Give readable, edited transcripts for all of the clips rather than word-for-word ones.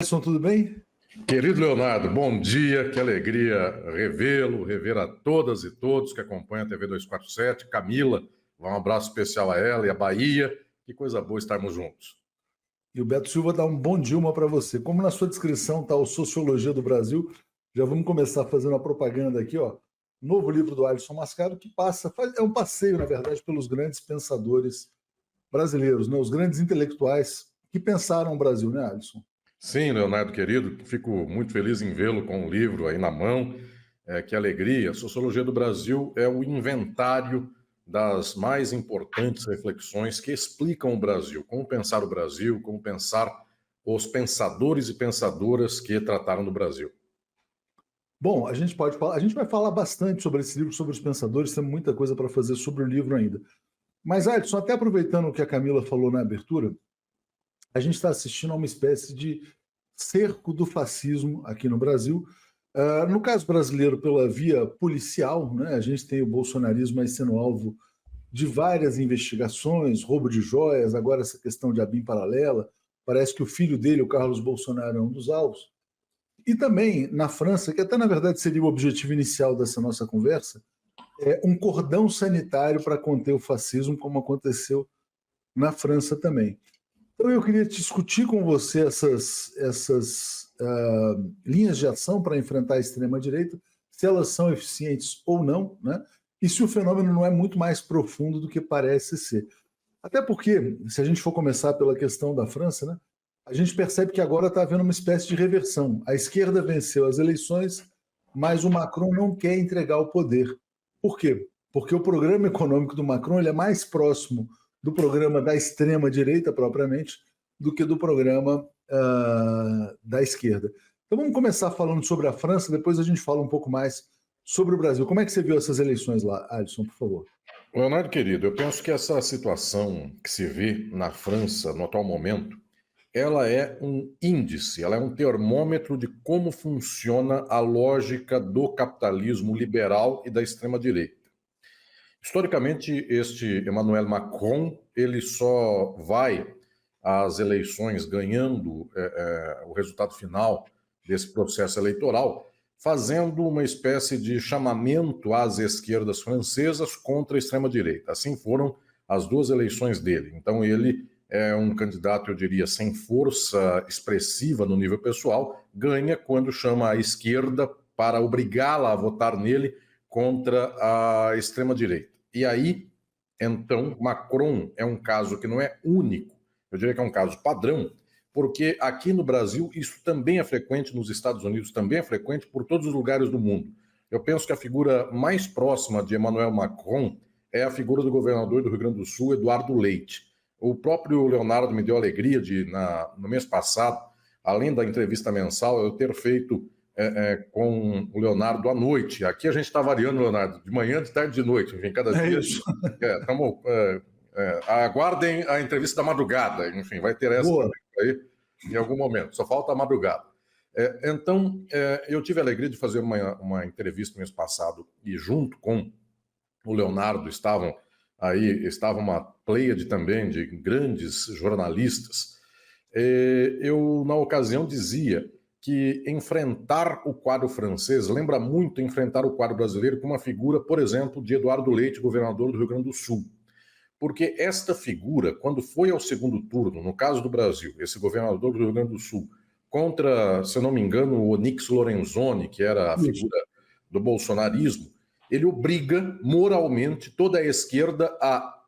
Alisson, tudo bem? Querido Leonardo, bom dia, que alegria revê-lo, rever a todas e todos que acompanham a TV 247. Camila, um abraço especial a ela e a Bahia. Que coisa boa estarmos juntos. E o Beto Silva dá um bom Dilma para você. Como na sua descrição está o Sociologia do Brasil, já vamos começar fazendo a propaganda aqui, ó. Novo livro do Alisson Mascaro, que é um passeio, na verdade, pelos grandes pensadores brasileiros, né? Os grandes intelectuais que pensaram o Brasil, né, Alisson? Sim, Leonardo, querido, fico muito feliz em vê-lo com o livro aí na mão. Que alegria. A Sociologia do Brasil é o inventário das mais importantes reflexões que explicam o Brasil, como pensar o Brasil, como pensar os pensadores e pensadoras que trataram do Brasil. Bom, a gente vai falar bastante sobre esse livro, sobre os pensadores, tem muita coisa para fazer sobre o livro ainda. Mas, Alisson, até aproveitando o que a Camila falou na abertura, a gente está assistindo a uma espécie de cerco do fascismo aqui no Brasil. No caso brasileiro, pela via policial, né? A gente tem o bolsonarismo aí sendo alvo de várias investigações, roubo de joias, agora essa questão de ABIN paralela. Parece que o filho dele, o Carlos Bolsonaro, é um dos alvos. E também na França, que até na verdade seria o objetivo inicial dessa nossa conversa, é um cordão sanitário para conter o fascismo, como aconteceu na França também. Então eu queria discutir com você essas linhas de ação para enfrentar a extrema-direita, se elas são eficientes ou não, né? E se o fenômeno não é muito mais profundo do que parece ser. Até porque, se a gente for começar pela questão da França, né, a gente percebe que agora está havendo uma espécie de reversão. A esquerda venceu as eleições, mas o Macron não quer entregar o poder. Por quê? Porque o programa econômico do Macron ele é mais próximo do programa da extrema-direita, propriamente, do que do programa da esquerda. Então vamos começar falando sobre a França, depois a gente fala um pouco mais sobre o Brasil. Como é que você viu essas eleições lá, Alisson, por favor? Leonardo, querido, eu penso que essa situação que se vê na França no atual momento, ela é um índice, ela é um termômetro de como funciona a lógica do capitalismo liberal e da extrema-direita. Historicamente, este Emmanuel Macron, ele só vai às eleições ganhando o resultado final desse processo eleitoral, fazendo uma espécie de chamamento às esquerdas francesas contra a extrema-direita. Assim foram as duas eleições dele. Então ele é um candidato, eu diria, sem força expressiva no nível pessoal, ganha quando chama a esquerda para obrigá-la a votar nele contra a extrema-direita. E aí, então, Macron é um caso que não é único, eu diria que é um caso padrão, porque aqui no Brasil isso também é frequente, nos Estados Unidos também é frequente, por todos os lugares do mundo. Eu penso que a figura mais próxima de Emmanuel Macron é a figura do governador do Rio Grande do Sul, Eduardo Leite. O próprio Leonardo me deu a alegria de, no mês passado, além da entrevista mensal, eu ter feito com o Leonardo à noite. Aqui a gente está variando, Leonardo, de manhã, de tarde, de noite. Enfim, cada dia. Aguardem a entrevista da madrugada. Enfim, vai ter essa aí em algum momento. Só falta a madrugada. Então, eu tive a alegria de fazer uma entrevista no mês passado e junto com o Leonardo estava uma pleiade também de grandes jornalistas. Eu, na ocasião, dizia que enfrentar o quadro francês lembra muito enfrentar o quadro brasileiro com uma figura, por exemplo, de Eduardo Leite, governador do Rio Grande do Sul. Porque esta figura, quando foi ao segundo turno, no caso do Brasil, esse governador do Rio Grande do Sul, contra, se eu não me engano, o Onyx Lorenzoni, que era a figura do bolsonarismo, ele obriga moralmente toda a esquerda a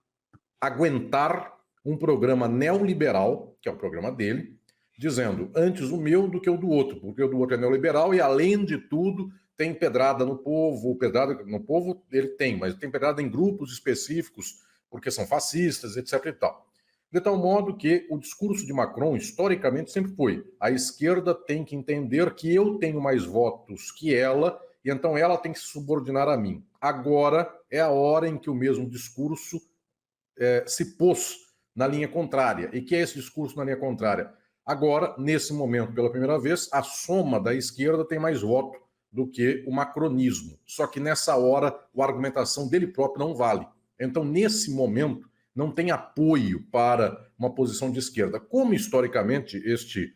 aguentar um programa neoliberal, que é o programa dele, dizendo antes o meu do que o do outro, porque o do outro é neoliberal e, além de tudo, tem pedrada no povo. Pedrada no povo ele tem, mas tem pedrada em grupos específicos, porque são fascistas, etc. e tal. De tal modo que o discurso de Macron, historicamente, sempre foi: a esquerda tem que entender que eu tenho mais votos que ela, e então ela tem que se subordinar a mim. Agora é a hora em que o mesmo discurso se pôs na linha contrária. E que é esse discurso na linha contrária? Agora, nesse momento, pela primeira vez, a soma da esquerda tem mais voto do que o macronismo. Só que nessa hora, a argumentação dele próprio não vale. Então, nesse momento, não tem apoio para uma posição de esquerda. Como, historicamente, este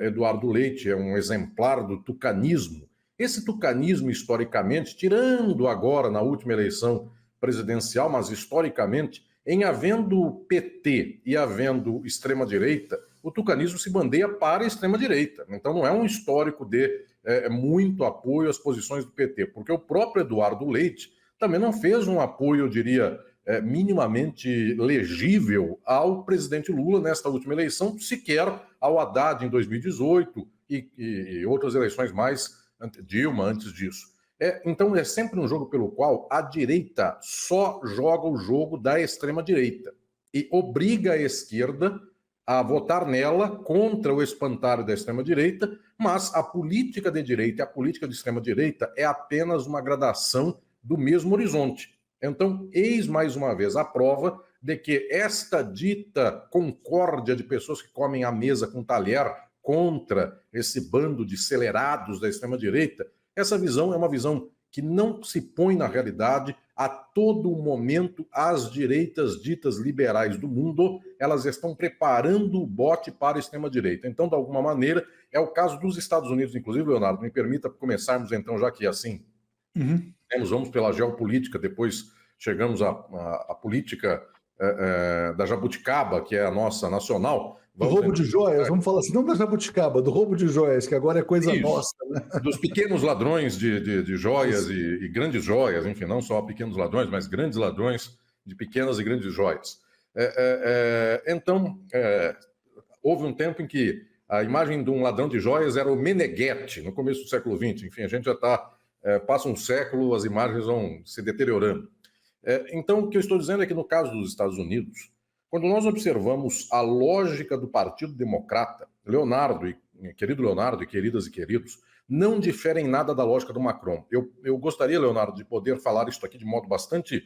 Eduardo Leite é um exemplar do tucanismo. Esse tucanismo, historicamente, tirando agora na última eleição presidencial, mas historicamente, em havendo PT e havendo extrema-direita, o tucanismo se bandeia para a extrema-direita. Então não é um histórico de muito apoio às posições do PT, porque o próprio Eduardo Leite também não fez um apoio, eu diria, minimamente legível ao presidente Lula nesta última eleição, sequer ao Haddad em 2018 e outras eleições mais, Dilma antes disso. Então é sempre um jogo pelo qual a direita só joga o jogo da extrema-direita e obriga a esquerda a votar nela contra o espantalho da extrema-direita, mas a política de direita e a política de extrema-direita é apenas uma gradação do mesmo horizonte. Então, eis mais uma vez a prova de que esta dita concórdia de pessoas que comem à mesa com talher contra esse bando de acelerados da extrema-direita, essa visão é uma visão que não se põe na realidade. A todo momento, as direitas ditas liberais do mundo, elas estão preparando o bote para a extrema-direita. Então, de alguma maneira, é o caso dos Estados Unidos, inclusive, Leonardo, me permita começarmos então, já que assim, vamos pela geopolítica, depois chegamos à política da jabuticaba, que é a nossa nacional. Do roubo de joias, vamos falar assim, não da jabuticaba, do roubo de joias, que agora é coisa nossa. Né? Dos pequenos ladrões de joias e grandes joias, enfim, não só pequenos ladrões, mas grandes ladrões de pequenas e grandes joias. Então, houve um tempo em que a imagem de um ladrão de joias era o Meneghetti, no começo do século XX. Enfim, a gente já está... passa um século, as imagens vão se deteriorando. Então, o que eu estou dizendo é que no caso dos Estados Unidos, quando nós observamos a lógica do Partido Democrata, querido Leonardo e queridas e queridos, não diferem nada da lógica do Macron. Eu gostaria, Leonardo, de poder falar isso aqui de modo bastante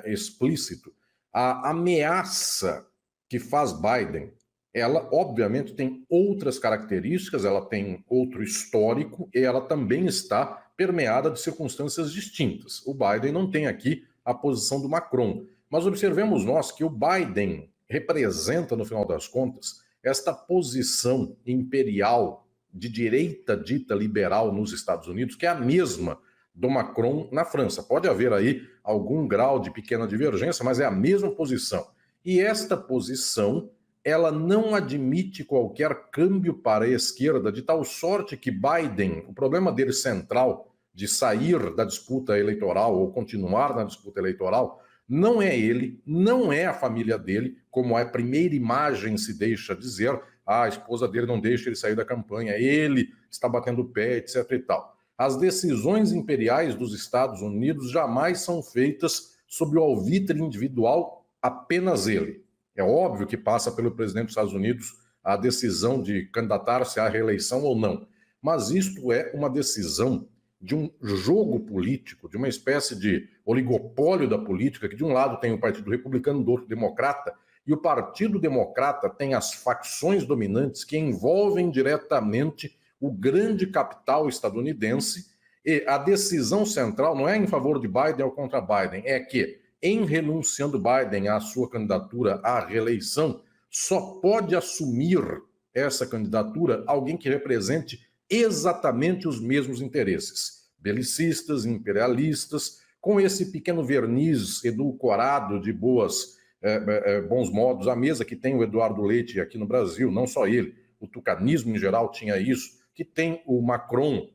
explícito. A ameaça que faz Biden, ela obviamente tem outras características, ela tem outro histórico e ela também está permeada de circunstâncias distintas. O Biden não tem aqui a posição do Macron. Mas observemos nós que o Biden representa, no final das contas, esta posição imperial de direita dita liberal nos Estados Unidos, que é a mesma do Macron na França. Pode haver aí algum grau de pequena divergência, mas é a mesma posição. E esta posição, ela não admite qualquer câmbio para a esquerda, de tal sorte que Biden, o problema dele central de sair da disputa eleitoral ou continuar na disputa eleitoral, não é ele, não é a família dele, como a primeira imagem se deixa dizer, a esposa dele não deixa ele sair da campanha, ele está batendo o pé, etc. e tal. As decisões imperiais dos Estados Unidos jamais são feitas sob o alvitre individual apenas ele. É óbvio que passa pelo presidente dos Estados Unidos a decisão de candidatar-se à reeleição ou não, mas isto é uma decisão de um jogo político, de uma espécie de oligopólio da política, que de um lado tem o Partido Republicano, do outro Democrata, e o Partido Democrata tem as facções dominantes que envolvem diretamente o grande capital estadunidense, e a decisão central não é em favor de Biden ou contra Biden, é que, em renunciando Biden à sua candidatura à reeleição, só pode assumir essa candidatura alguém que represente exatamente os mesmos interesses, belicistas, imperialistas, com esse pequeno verniz edulcorado de bons modos à mesa que tem o Eduardo Leite aqui no Brasil, não só ele, o tucanismo em geral tinha isso, que tem o Macron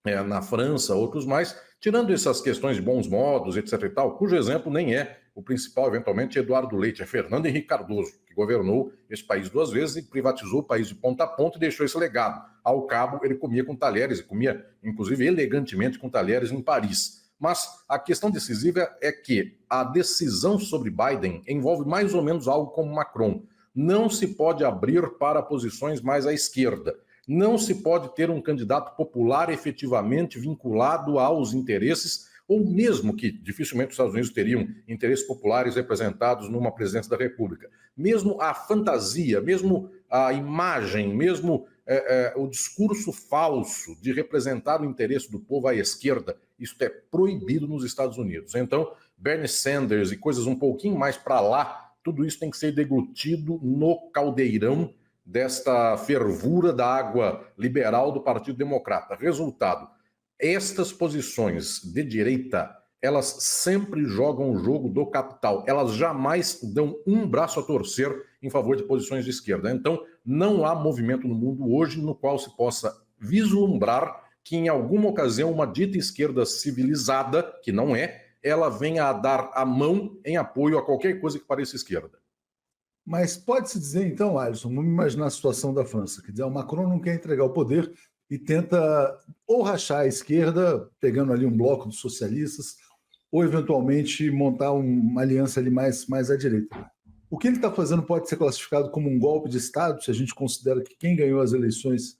na França, outros mais, tirando essas questões de bons modos, etc. e tal, cujo exemplo nem é o principal, eventualmente, Eduardo Leite, é Fernando Henrique Cardoso, que governou esse país 2 vezes e privatizou o país de ponta a ponta e deixou esse legado. Ao cabo, ele comia com talheres, e comia, inclusive, elegantemente com talheres em Paris. Mas a questão decisiva é que a decisão sobre Biden envolve mais ou menos algo como Macron. Não se pode abrir para posições mais à esquerda. Não se pode ter um candidato popular efetivamente vinculado aos interesses, ou mesmo que dificilmente os Estados Unidos teriam interesses populares representados numa presidência da República. Mesmo a fantasia, mesmo a imagem, mesmo o discurso falso de representar o interesse do povo à esquerda, isso é proibido nos Estados Unidos. Então, Bernie Sanders e coisas um pouquinho mais para lá, tudo isso tem que ser deglutido no caldeirão desta fervura da água liberal do Partido Democrata. Resultado, estas posições de direita, elas sempre jogam o jogo do capital. Elas jamais dão um braço a torcer em favor de posições de esquerda. Então, não há movimento no mundo hoje no qual se possa vislumbrar que em alguma ocasião uma dita esquerda civilizada, que não é, ela venha a dar a mão em apoio a qualquer coisa que pareça esquerda. Mas pode-se dizer, então, Alisson, vamos imaginar a situação da França, quer dizer, o Macron não quer entregar o poder e tenta ou rachar a esquerda, pegando ali um bloco dos socialistas, ou eventualmente montar uma aliança ali mais à direita. O que ele está fazendo pode ser classificado como um golpe de Estado, se a gente considera que quem ganhou as eleições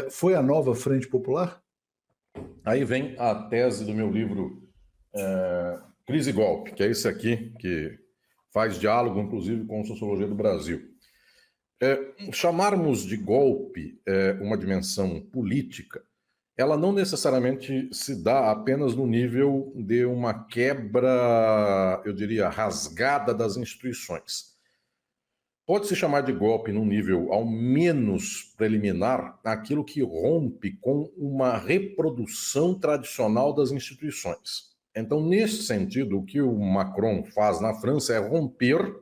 foi a nova Frente Popular? Aí vem a tese do meu livro Crise e Golpe, que é esse aqui, que faz diálogo, inclusive, com a sociologia do Brasil. Chamarmos de golpe uma dimensão política, ela não necessariamente se dá apenas no nível de uma quebra, eu diria, rasgada das instituições. Pode-se chamar de golpe num nível ao menos preliminar aquilo que rompe com uma reprodução tradicional das instituições. Então, nesse sentido, o que o Macron faz na França é romper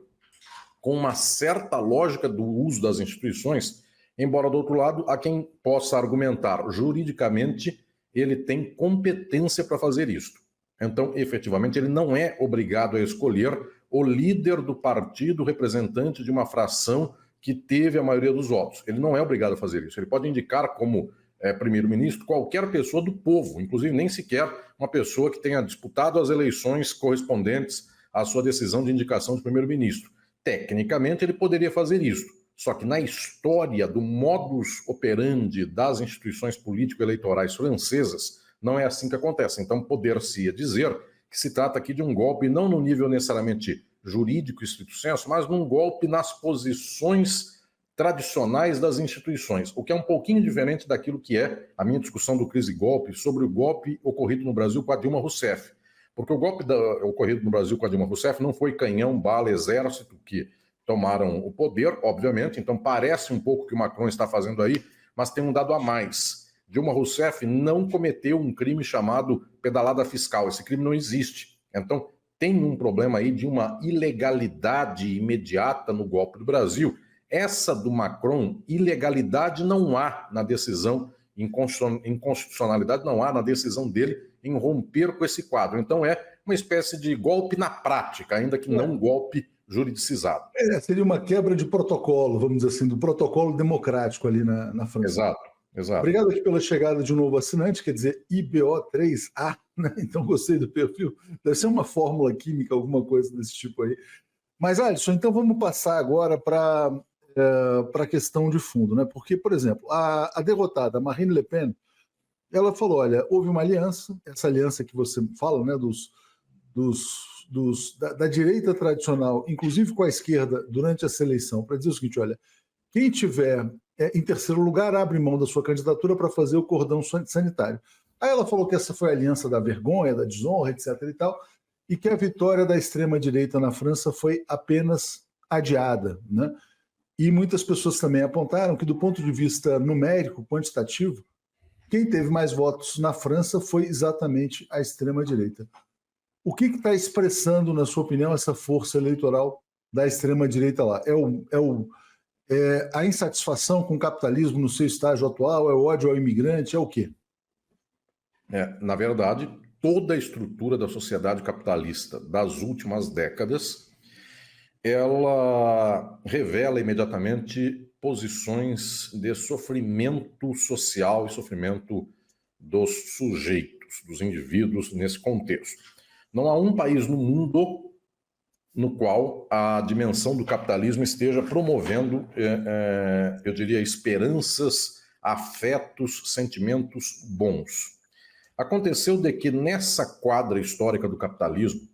com uma certa lógica do uso das instituições, embora, do outro lado, há quem possa argumentar juridicamente ele tem competência para fazer isto. Então, efetivamente, ele não é obrigado a escolher o líder do partido, representante de uma fração que teve a maioria dos votos. Ele não é obrigado a fazer isso. Ele pode indicar como primeiro-ministro qualquer pessoa do povo, inclusive nem sequer uma pessoa que tenha disputado as eleições correspondentes à sua decisão de indicação de primeiro-ministro. Tecnicamente, ele poderia fazer isso. Só que na história do modus operandi das instituições político-eleitorais francesas, não é assim que acontece. Então, poder-se dizer que se trata aqui de um golpe não no nível necessariamente jurídico, estrito sensu, mas num golpe nas posições tradicionais das instituições, o que é um pouquinho diferente daquilo que é a minha discussão do crise e golpe sobre o golpe ocorrido no Brasil com a Dilma Rousseff. Porque o golpe ocorrido no Brasil com a Dilma Rousseff não foi canhão, bala, exército que tomaram o poder, obviamente, então parece um pouco o que o Macron está fazendo aí, mas tem um dado a mais. Dilma Rousseff não cometeu um crime chamado pedalada fiscal, esse crime não existe. Então tem um problema aí de uma ilegalidade imediata no golpe do Brasil. Essa do Macron, ilegalidade não há na decisão, inconstitucionalidade não há na decisão dele em romper com esse quadro. Então é uma espécie de golpe na prática, ainda que não um golpe juridicizado. Seria uma quebra de protocolo, vamos dizer assim, do protocolo democrático ali na França. Exato. Obrigado aqui pela chegada de um novo assinante, quer dizer IBO3A, né? Então gostei do perfil. Deve ser uma fórmula química, alguma coisa desse tipo aí. Mas, Alisson, então vamos passar agora para a questão de fundo, né? Porque, por exemplo, a derrotada Marine Le Pen, ela falou, olha, houve uma aliança, essa aliança que você fala, né, da direita tradicional, inclusive com a esquerda, durante essa eleição, para dizer o seguinte, olha, quem tiver em terceiro lugar abre mão da sua candidatura para fazer o cordão sanitário. Aí ela falou que essa foi a aliança da vergonha, da desonra, etc. e tal, e que a vitória da extrema-direita na França foi apenas adiada, né? E muitas pessoas também apontaram que, do ponto de vista numérico, quantitativo, quem teve mais votos na França foi exatamente a extrema-direita. O que está expressando, na sua opinião, essa força eleitoral da extrema-direita lá? É a insatisfação com o capitalismo no seu estágio atual? É o ódio ao imigrante? É o quê? Na verdade, toda a estrutura da sociedade capitalista das últimas décadas, ela revela imediatamente posições de sofrimento social e sofrimento dos sujeitos, dos indivíduos nesse contexto. Não há um país no mundo no qual a dimensão do capitalismo esteja promovendo, eu diria, esperanças, afetos, sentimentos bons. Aconteceu de que nessa quadra histórica do capitalismo,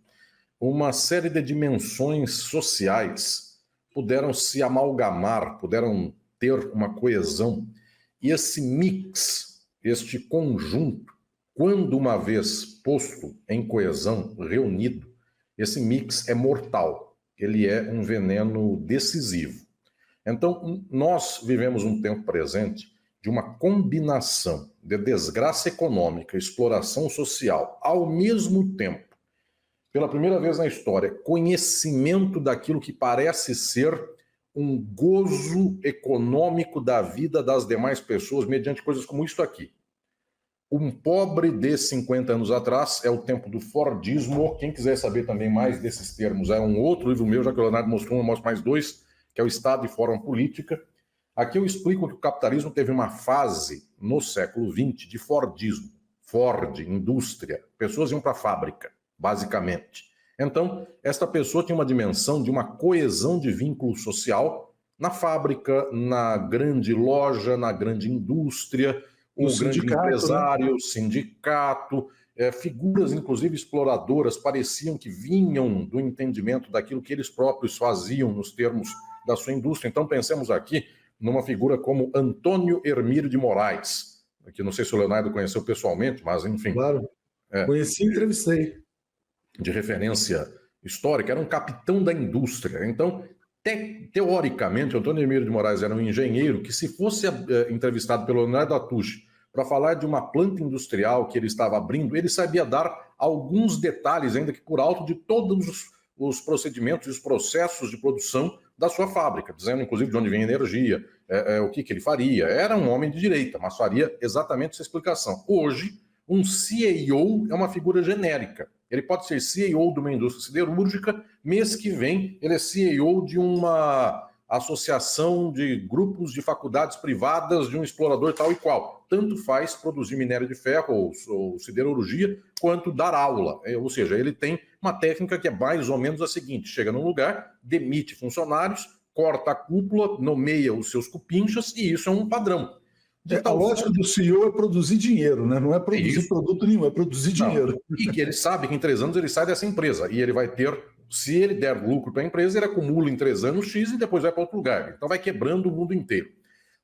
uma série de dimensões sociais puderam se amalgamar, puderam ter uma coesão, e esse mix, este conjunto, quando uma vez posto em coesão, reunido, esse mix é mortal, ele é um veneno decisivo. Então, nós vivemos um tempo presente de uma combinação de desgraça econômica, exploração social, ao mesmo tempo, pela primeira vez na história, conhecimento daquilo que parece ser um gozo econômico da vida das demais pessoas mediante coisas como isto aqui. Um pobre de 50 anos atrás é o tempo do Fordismo. Quem quiser saber também mais desses termos, é um outro livro meu, já que o Leonardo mostrou um, eu mostro mais dois, que é o Estado e Forma Política. Aqui eu explico que o capitalismo teve uma fase no século XX de Fordismo. Ford, indústria, pessoas iam para a fábrica, basicamente. Então, esta pessoa tinha uma dimensão de uma coesão de vínculo social na fábrica, na grande loja, na grande indústria, o grande empresário, né? Sindicato, figuras, inclusive exploradoras, pareciam que vinham do entendimento daquilo que eles próprios faziam nos termos da sua indústria. Então, pensemos aqui numa figura como Antônio Hermílio de Moraes, que não sei se o Leonardo conheceu pessoalmente, mas enfim. Claro, conheci e entrevistei. De referência histórica, era um capitão da indústria. Então, teoricamente, Antônio Hermílio de Moraes era um engenheiro que, se fosse entrevistado pelo Leonardo Atushi para falar de uma planta industrial que ele estava abrindo, ele sabia dar alguns detalhes, ainda que por alto, de todos os procedimentos e os processos de produção da sua fábrica, dizendo, inclusive, de onde vem a energia, o que ele faria. Era um homem de direita, mas faria exatamente essa explicação. Hoje, um CEO é uma figura genérica. Ele pode ser CEO de uma indústria siderúrgica, mês que vem ele é CEO de uma associação de grupos de faculdades privadas de um explorador tal e qual. Tanto faz produzir minério de ferro ou siderurgia, quanto dar aula. Ou seja, ele tem uma técnica que é mais ou menos a seguinte: chega num lugar, demite funcionários, corta a cúpula, nomeia os seus cupinchas, e isso é um padrão. A lógica do CEO é produzir dinheiro, né? Não é produzir produto nenhum, é produzir dinheiro. E que ele sabe que em 3 anos ele sai dessa empresa e ele vai ter, se ele der lucro para a empresa, ele acumula em 3 anos X e depois vai para outro lugar. Então vai quebrando o mundo inteiro.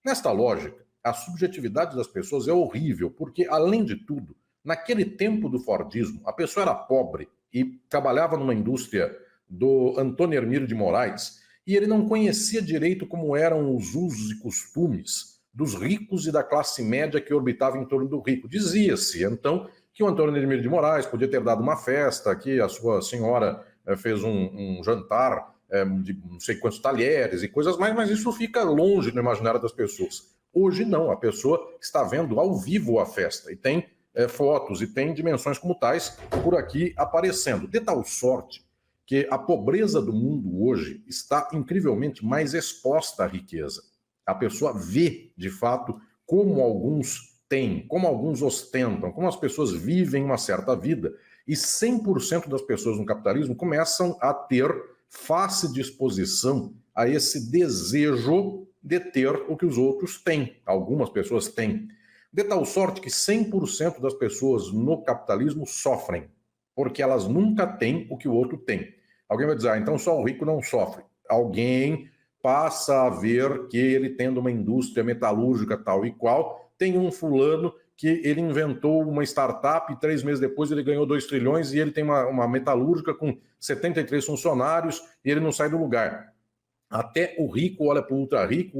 Nesta lógica, a subjetividade das pessoas é horrível, porque, além de tudo, naquele tempo do Fordismo, a pessoa era pobre e trabalhava numa indústria do Antônio Hermílio de Moraes e ele não conhecia direito como eram os usos e costumes dos ricos e da classe média que orbitava em torno do rico. Dizia-se, então, que o Antônio Hermílio de Moraes podia ter dado uma festa, que a sua senhora fez um jantar de não sei quantos talheres e coisas mais, mas isso fica longe no imaginário das pessoas. Hoje não, a pessoa está vendo ao vivo a festa e tem fotos e tem dimensões como tais por aqui aparecendo. De tal sorte que a pobreza do mundo hoje está incrivelmente mais exposta à riqueza. A pessoa vê, de fato, como alguns têm, como alguns ostentam, como as pessoas vivem uma certa vida, e 100% das pessoas no capitalismo começam a ter fácil disposição a esse desejo de ter o que os outros têm. Algumas pessoas têm. De tal sorte que 100% das pessoas no capitalismo sofrem, porque elas nunca têm o que o outro tem. Alguém vai dizer, então só o rico não sofre. Alguém passa a ver que ele, tendo uma indústria metalúrgica tal e qual, tem um fulano que ele inventou uma startup e 3 meses depois ele ganhou 2 trilhões e ele tem uma metalúrgica com 73 funcionários e ele não sai do lugar. Até o rico olha para o ultra rico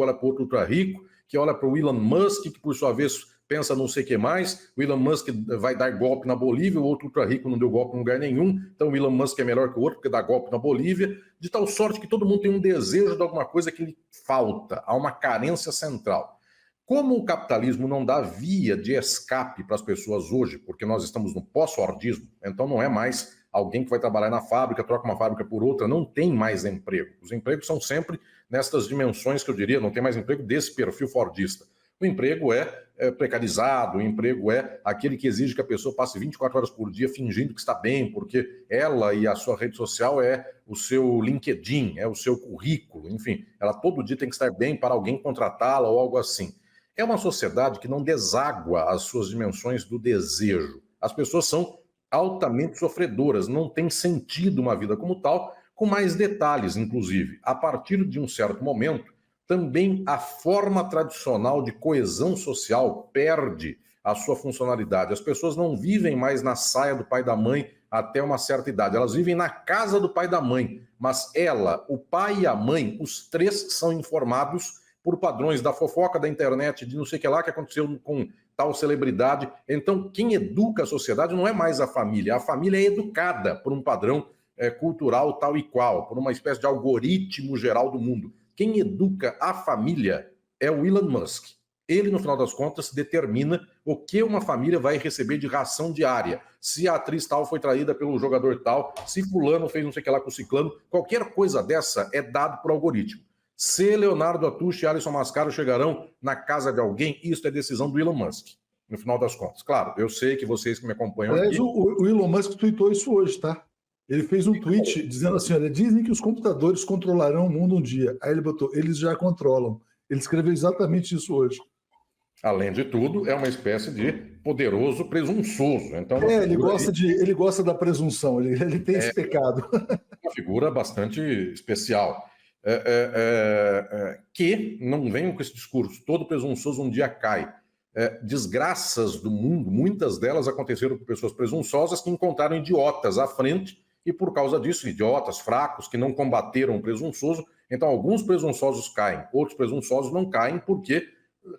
olha para o outro ultra rico, que olha para o Elon Musk, que por sua vez pensa não sei o que mais. O Elon Musk vai dar golpe na Bolívia, o outro ultra rico não deu golpe em lugar nenhum, então o Elon Musk é melhor que o outro porque dá golpe na Bolívia, de tal sorte que todo mundo tem um desejo de alguma coisa que lhe falta, há uma carência central. Como o capitalismo não dá via de escape para as pessoas hoje, porque nós estamos no pós-fordismo, então não é mais alguém que vai trabalhar na fábrica, troca uma fábrica por outra, não tem mais emprego. Os empregos são sempre nestas dimensões que eu diria, não tem mais emprego desse perfil fordista. O emprego é precarizado, o emprego é aquele que exige que a pessoa passe 24 horas por dia fingindo que está bem, porque ela e a sua rede social é o seu LinkedIn, é o seu currículo, enfim, ela todo dia tem que estar bem para alguém contratá-la ou algo assim. É uma sociedade que não deságua as suas dimensões do desejo. As pessoas são altamente sofredoras, não tem sentido uma vida como tal, com mais detalhes, inclusive. A partir de um certo momento, também a forma tradicional de coesão social perde a sua funcionalidade. As pessoas não vivem mais na saia do pai e da mãe até uma certa idade. Elas vivem na casa do pai e da mãe, mas ela, o pai e a mãe, os três são informados por padrões da fofoca, da internet, de não sei o que lá que aconteceu com tal celebridade. Então, quem educa a sociedade não é mais a família é educada por um padrão cultural tal e qual, por uma espécie de algoritmo geral do mundo. Quem educa a família é o Elon Musk. Ele, no final das contas, determina o que uma família vai receber de ração diária. Se a atriz tal foi traída pelo jogador tal, se fulano fez não sei o que lá com o ciclano, qualquer coisa dessa é dado por algoritmo. Se Leonardo Atush e Alisson Mascaro chegarão na casa de alguém, isso é decisão do Elon Musk, no final das contas. Claro, eu sei que vocês que me acompanham Aliás, aqui... o Elon Musk tweetou isso hoje, tá? Ele fez um tweet dizendo assim, olha, dizem que os computadores controlarão o mundo um dia. Aí ele botou, eles já controlam. Ele escreveu exatamente isso hoje. Além de tudo, é uma espécie de poderoso presunçoso. Então, ele gosta da presunção, ele tem esse pecado. Uma figura bastante especial. Que não venham com esse discurso, todo presunçoso um dia cai. Desgraças do mundo, muitas delas aconteceram com pessoas presunçosas que encontraram idiotas à frente e por causa disso, idiotas, fracos, que não combateram o presunçoso. Então, alguns presunçosos caem, outros presunçosos não caem porque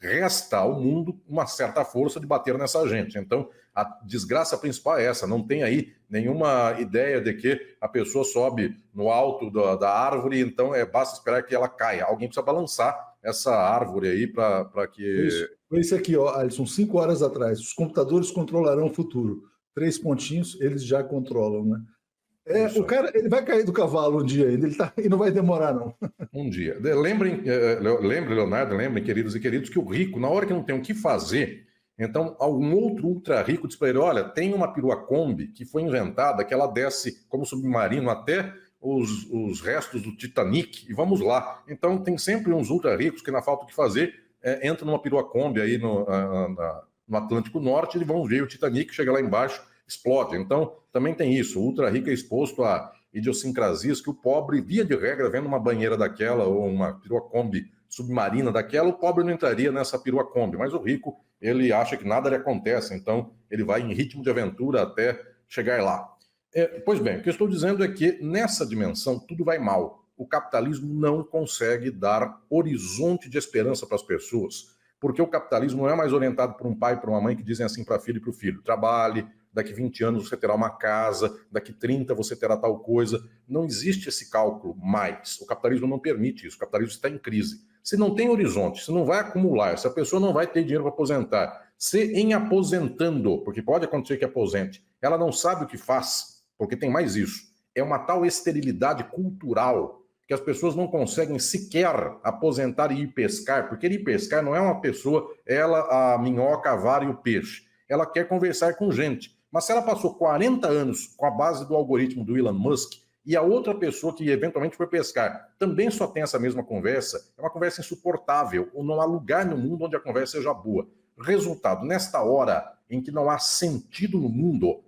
resta ao mundo uma certa força de bater nessa gente. Então, a desgraça principal é essa, não tem aí nenhuma ideia de que a pessoa sobe no alto da árvore, então basta esperar que ela caia. Alguém precisa balançar essa árvore aí para que... Isso. Esse aqui, ó, Alisson, 5 horas atrás, os computadores controlarão o futuro. 3 pontinhos, eles já controlam, né? O cara, ele vai cair do cavalo um dia ainda, e não vai demorar, não. Um dia. Lembrem, Leonardo, lembrem, queridos e queridos, que o rico, na hora que não tem o que fazer, então algum outro ultra rico diz para ele, olha, tem uma perua Kombi que foi inventada, que ela desce como submarino até os restos do Titanic, e vamos lá. Então tem sempre uns ultra ricos que, na falta o que fazer, entram numa perua Kombi aí no Atlântico Norte, e vão ver o Titanic, chega lá embaixo, explode. Então, também tem isso. O ultra rico é exposto a idiosincrasias que o pobre, via de regra, vendo uma banheira daquela ou uma perua Kombi submarina daquela, o pobre não entraria nessa perua Kombi. Mas o rico, ele acha que nada lhe acontece. Então, ele vai em ritmo de aventura até chegar lá. Pois bem, o que eu estou dizendo é que, nessa dimensão, tudo vai mal. O capitalismo não consegue dar horizonte de esperança para as pessoas, porque o capitalismo não é mais orientado por um pai e por uma mãe que dizem assim para filho e para o filho, trabalhe, daqui 20 anos você terá uma casa, daqui 30 você terá tal coisa. Não existe esse cálculo mais. O capitalismo não permite isso. O capitalismo está em crise. Se não tem horizonte, se não vai acumular, se a pessoa não vai ter dinheiro para aposentar, se em aposentando, porque pode acontecer que aposente, ela não sabe o que faz, porque tem mais isso. É uma tal esterilidade cultural que as pessoas não conseguem sequer aposentar e ir pescar, porque ir pescar não é uma pessoa, ela, a minhoca, a vara e o peixe. Ela quer conversar com gente. Mas se ela passou 40 anos com a base do algoritmo do Elon Musk e a outra pessoa que eventualmente foi pescar também só tem essa mesma conversa, é uma conversa insuportável, ou não há lugar no mundo onde a conversa seja boa. Resultado, nesta hora em que não há sentido no mundo,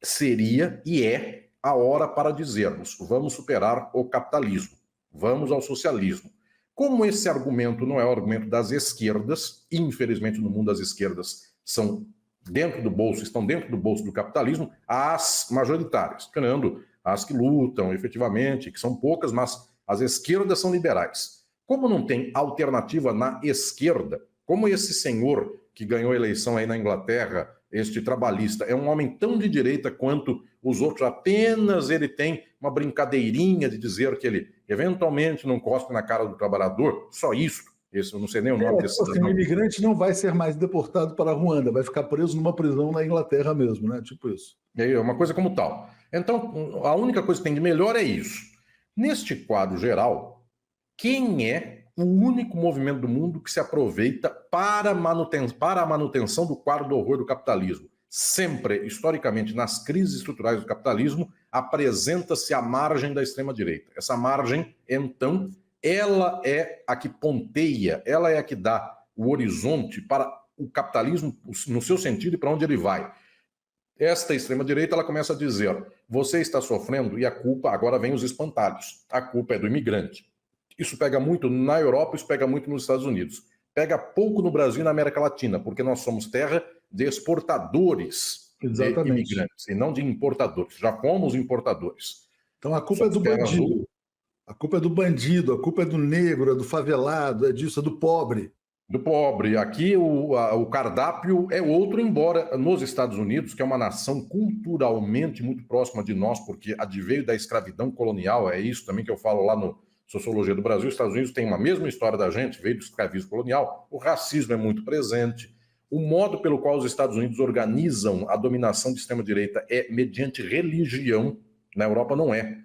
seria e é a hora para dizermos, vamos superar o capitalismo, vamos ao socialismo. Como esse argumento não é o argumento das esquerdas, infelizmente no mundo as esquerdas estão dentro do bolso do capitalismo, as majoritárias, tirando as que lutam efetivamente, que são poucas, mas as esquerdas são liberais. Como não tem alternativa na esquerda, como esse senhor que ganhou a eleição aí na Inglaterra, este trabalhista, é um homem tão de direita quanto os outros, apenas ele tem uma brincadeirinha de dizer que ele eventualmente não cospe na cara do trabalhador, só isso. Esse, eu não sei nem o nome desse cidadão. O imigrante não vai ser mais deportado para a Ruanda, vai ficar preso numa prisão na Inglaterra mesmo, né? Tipo isso. É uma coisa como tal. Então, a única coisa que tem de melhor é isso. Neste quadro geral, quem é o único movimento do mundo que se aproveita para a manutenção do quadro do horror do capitalismo? Sempre, historicamente, nas crises estruturais do capitalismo, apresenta-se a margem da extrema-direita. Essa margem, então, ela é a que ponteia, ela é a que dá o horizonte para o capitalismo no seu sentido e para onde ele vai. Esta extrema-direita, ela começa a dizer, você está sofrendo e a culpa, agora vem os espantalhos, a culpa é do imigrante. Isso pega muito na Europa, isso pega muito nos Estados Unidos. Pega pouco no Brasil e na América Latina, porque nós somos terra de exportadores de Exatamente. imigrantes, e não de importadores. Já fomos importadores. Então a culpa é do bandido. A culpa é do bandido, a culpa é do negro, é do favelado, é disso, é do pobre. Do pobre. Aqui o cardápio é outro, embora nos Estados Unidos, que é uma nação culturalmente muito próxima de nós, porque adveio da escravidão colonial, é isso também que eu falo lá no Sociologia do Brasil. Os Estados Unidos têm uma mesma história da gente, veio do escravismo colonial. O racismo é muito presente. O modo pelo qual os Estados Unidos organizam a dominação de extrema-direita é mediante religião. Na Europa não é.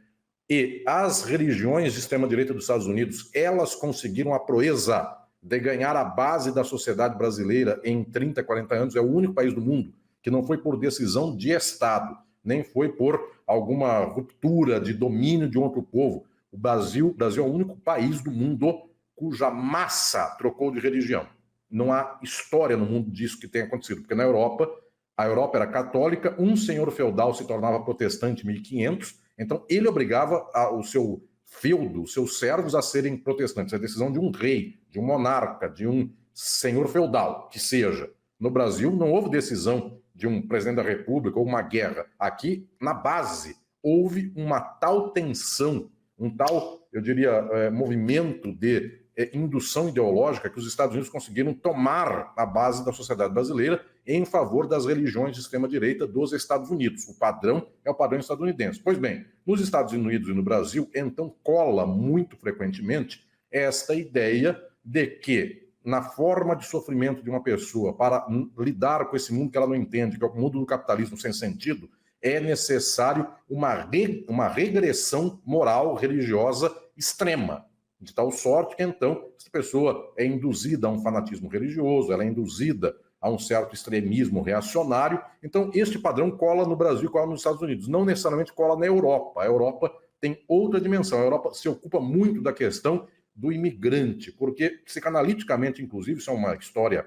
E as religiões de extrema-direita dos Estados Unidos, elas conseguiram a proeza de ganhar a base da sociedade brasileira em 30, 40 anos. É o único país do mundo que não foi por decisão de Estado, nem foi por alguma ruptura de domínio de outro povo. O Brasil é o único país do mundo cuja massa trocou de religião. Não há história no mundo disso que tenha acontecido, porque na Europa, a Europa era católica, um senhor feudal se tornava protestante em 1500, então ele obrigava o seu feudo, seus servos a serem protestantes. É a decisão de um rei, de um monarca, de um senhor feudal, que seja. No Brasil, não houve decisão de um presidente da República ou uma guerra. Aqui, na base, houve uma tal tensão, um tal, eu diria, movimento de indução ideológica que os Estados Unidos conseguiram tomar a base da sociedade brasileira em favor das religiões de extrema-direita dos Estados Unidos. O padrão é o padrão estadunidense. Pois bem, nos Estados Unidos e no Brasil, então cola muito frequentemente esta ideia de que, na forma de sofrimento de uma pessoa para lidar com esse mundo que ela não entende, que é o mundo do capitalismo sem sentido, é necessário uma regressão moral, religiosa extrema. De tal sorte que, então, essa pessoa é induzida a um fanatismo religioso, ela é induzida a um certo extremismo reacionário. Então, este padrão cola no Brasil e cola nos Estados Unidos. Não necessariamente cola na Europa. A Europa tem outra dimensão. A Europa se ocupa muito da questão do imigrante, porque, psicanaliticamente, inclusive, isso é uma história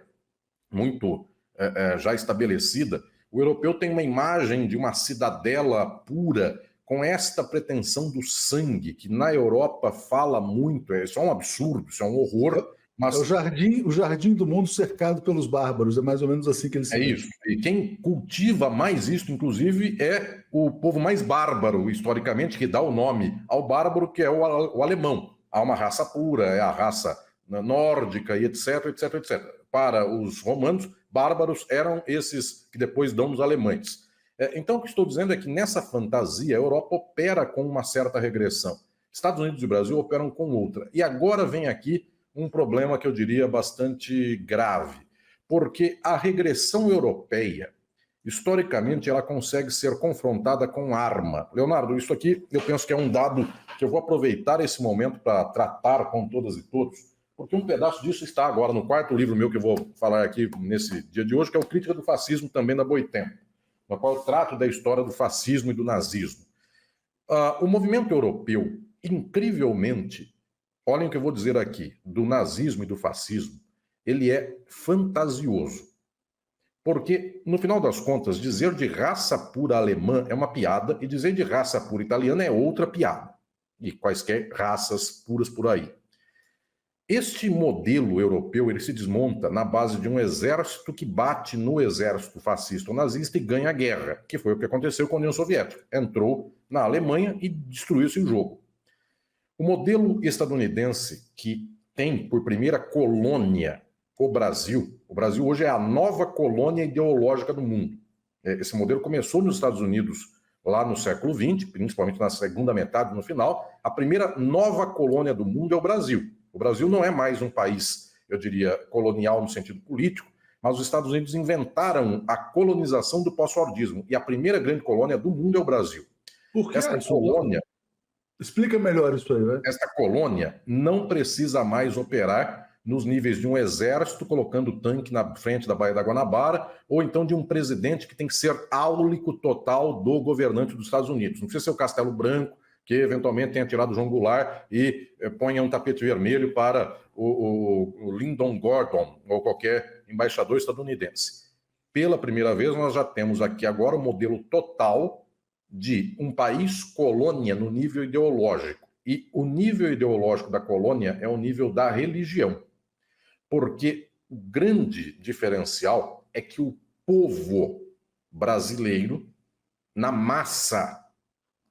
muito já estabelecida, o europeu tem uma imagem de uma cidadela pura, com esta pretensão do sangue, que na Europa fala muito, isso é um absurdo, isso é um horror. Mas... É o jardim do mundo cercado pelos bárbaros, é mais ou menos assim que eles se É isso, e quem cultiva mais isso, inclusive, é o povo mais bárbaro, historicamente, que dá o nome ao bárbaro, que é o alemão. Há uma raça pura, é a raça nórdica, e etc, etc, etc. Para os romanos, bárbaros eram esses que depois dão nos alemães. Então, o que estou dizendo é que nessa fantasia, a Europa opera com uma certa regressão. Estados Unidos e Brasil operam com outra. E agora vem aqui um problema que eu diria bastante grave, porque a regressão europeia, historicamente, ela consegue ser confrontada com arma. Leonardo, isso aqui eu penso que é um dado que eu vou aproveitar esse momento para tratar com todas e todos, porque um pedaço disso está agora no quarto livro meu que eu vou falar aqui nesse dia de hoje, que é o Crítica do Fascismo, também da Boitempo, no qual eu trato da história do fascismo e do nazismo. O movimento europeu, incrivelmente, olhem o que eu vou dizer aqui, do nazismo e do fascismo, ele é fantasioso. Porque, no final das contas, dizer de raça pura alemã é uma piada e dizer de raça pura italiana é outra piada. E quaisquer raças puras por aí. Este modelo europeu ele se desmonta na base de um exército que bate no exército fascista ou nazista e ganha a guerra, que foi o que aconteceu com a União Soviética. Entrou na Alemanha e destruiu esse jogo. O modelo estadunidense, que tem por primeira colônia o Brasil hoje é a nova colônia ideológica do mundo. Esse modelo começou nos Estados Unidos lá no século XX, principalmente na segunda metade, no final. A primeira nova colônia do mundo é o Brasil. O Brasil não é mais um país, eu diria, colonial no sentido político, mas os Estados Unidos inventaram a colonização do pós-fordismo. E a primeira grande colônia do mundo é o Brasil. Por que esta colônia... Explica melhor isso aí, né? Esta colônia não precisa mais operar nos níveis de um exército colocando tanque na frente da Baía da Guanabara, ou então de um presidente que tem que ser áulico total do governante dos Estados Unidos. Não precisa ser o Castelo Branco, que eventualmente tenha tirado João Goulart e ponha um tapete vermelho para o Lyndon Gordon ou qualquer embaixador estadunidense. Pela primeira vez, nós já temos aqui agora o modelo total de um país colônia no nível ideológico. E o nível ideológico da colônia é o nível da religião. Porque o grande diferencial é que o povo brasileiro, na massa,